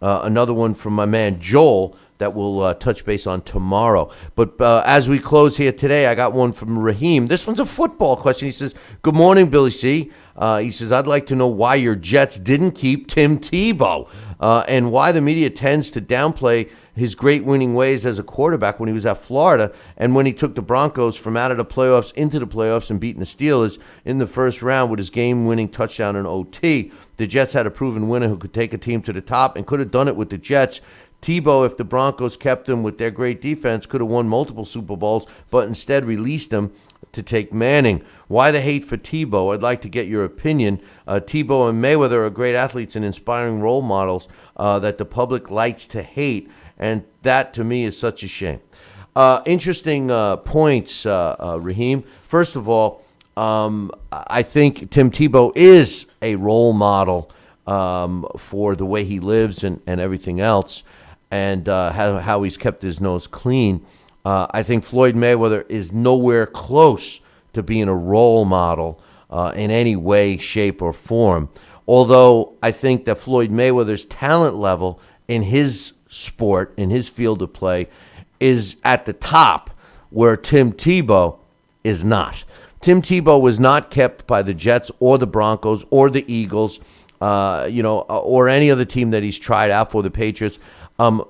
another one from my man Joel that we'll touch base on tomorrow. But as we close here today, I got one from Raheem. This one's a football question. He says, good morning, Billy C. He says, I'd like to know why your Jets didn't keep Tim Tebow and why the media tends to downplay his great winning ways as a quarterback when he was at Florida, and when he took the Broncos from out of the playoffs into the playoffs and beating the Steelers in the first round with his game-winning touchdown in OT. The Jets had a proven winner who could take a team to the top and could have done it with the Jets. Tebow, if the Broncos kept him with their great defense, could have won multiple Super Bowls, but instead released him to take Manning. Why the hate for Tebow? I'd like to get your opinion. Tebow and Mayweather are great athletes and inspiring role models that the public likes to hate, and that to me is such a shame. Interesting points, Raheem. First of all, I think Tim Tebow is a role model for the way he lives and everything else, and how he's kept his nose clean. I think Floyd Mayweather is nowhere close to being a role model in any way, shape, or form. Although I think that Floyd Mayweather's talent level in his sport, in his field of play, is at the top, where Tim Tebow is not. Tim Tebow was not kept by the Jets or the Broncos or the Eagles, or any other team that he's tried out for, the Patriots,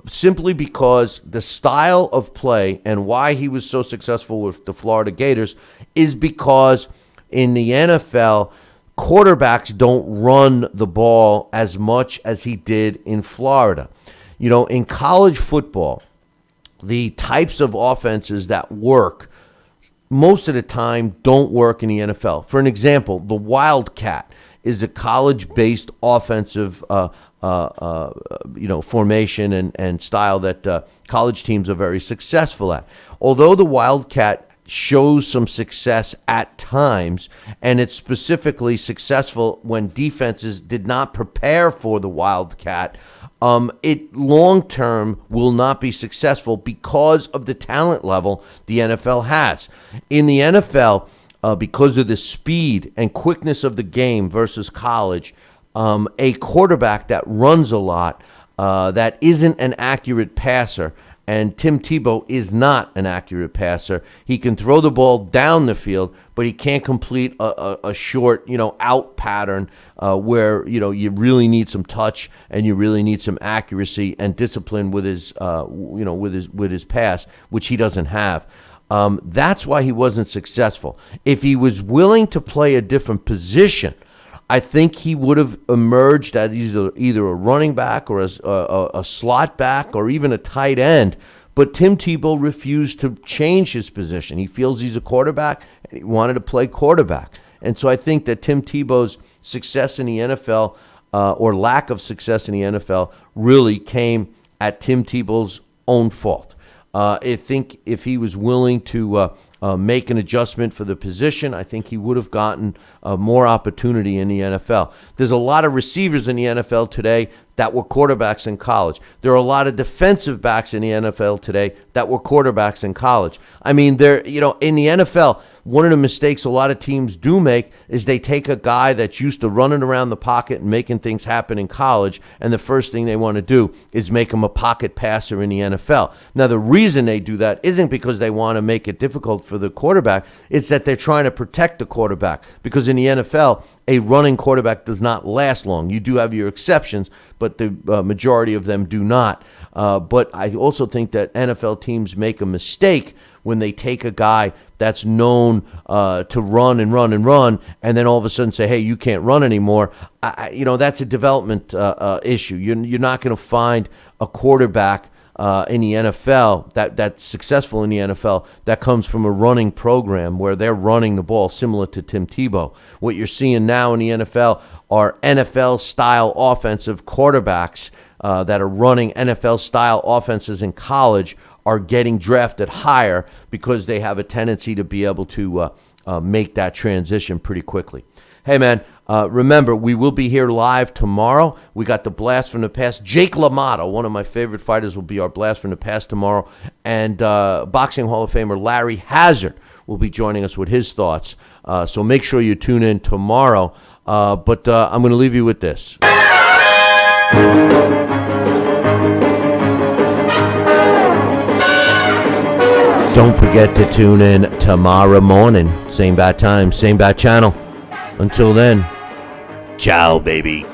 simply because the style of play and why he was so successful with the Florida Gators is because in the NFL, quarterbacks don't run the ball as much as he did in Florida. In college football, the types of offenses that work most of the time don't work in the NFL. For an example, the Wildcat is a college-based offensive formation and style that college teams are very successful at. Although the Wildcat shows some success at times, and it's specifically successful when defenses did not prepare for the Wildcat, it long-term will not be successful because of the talent level the NFL has. In the NFL, because of the speed and quickness of the game versus college, a quarterback that runs a lot, that isn't an accurate passer, and Tim Tebow is not an accurate passer. He can throw the ball down the field, but he can't complete a short, out pattern where, you really need some touch and you really need some accuracy and discipline with his, with his pass, which he doesn't have. That's why he wasn't successful. If he was willing to play a different position, I think he would have emerged as either a running back or a slot back or even a tight end. But Tim Tebow refused to change his position. He feels he's a quarterback, and he wanted to play quarterback. And so I think that Tim Tebow's success in the NFL, or lack of success in the NFL, really came at Tim Tebow's own fault. I think if he was willing to make an adjustment for the position, I think he would have gotten more opportunity in the NFL. There's a lot of receivers in the NFL today that were quarterbacks in college. There are a lot of defensive backs in the NFL today that were quarterbacks in college. I mean, in the NFL, one of the mistakes a lot of teams do make is they take a guy that's used to running around the pocket and making things happen in college, and the first thing they want to do is make him a pocket passer in the NFL. Now, the reason they do that isn't because they want to make it difficult for the quarterback. It's that they're trying to protect the quarterback, because in the NFL, a running quarterback does not last long. You do have your exceptions, but the majority of them do not. But I also think that NFL teams make a mistake when they take a guy that's known to run and run and run, and then all of a sudden say, hey, you can't run anymore. That's a development issue. You're not going to find a quarterback in the NFL that's successful in the NFL that comes from a running program where they're running the ball, similar to Tim Tebow. What you're seeing now in the NFL are NFL-style offensive quarterbacks that are running NFL-style offenses in college are getting drafted higher because they have a tendency to be able to make that transition pretty quickly. Hey, man, remember, we will be here live tomorrow. We got the Blast from the Past. Jake LaMotta, one of my favorite fighters, will be our Blast from the Past tomorrow. And Boxing Hall of Famer Larry Hazard will be joining us with his thoughts. So make sure you tune in tomorrow. But I'm going to leave you with this. Don't forget to tune in tomorrow morning. Same bad time, same bad channel. Until then, ciao, baby.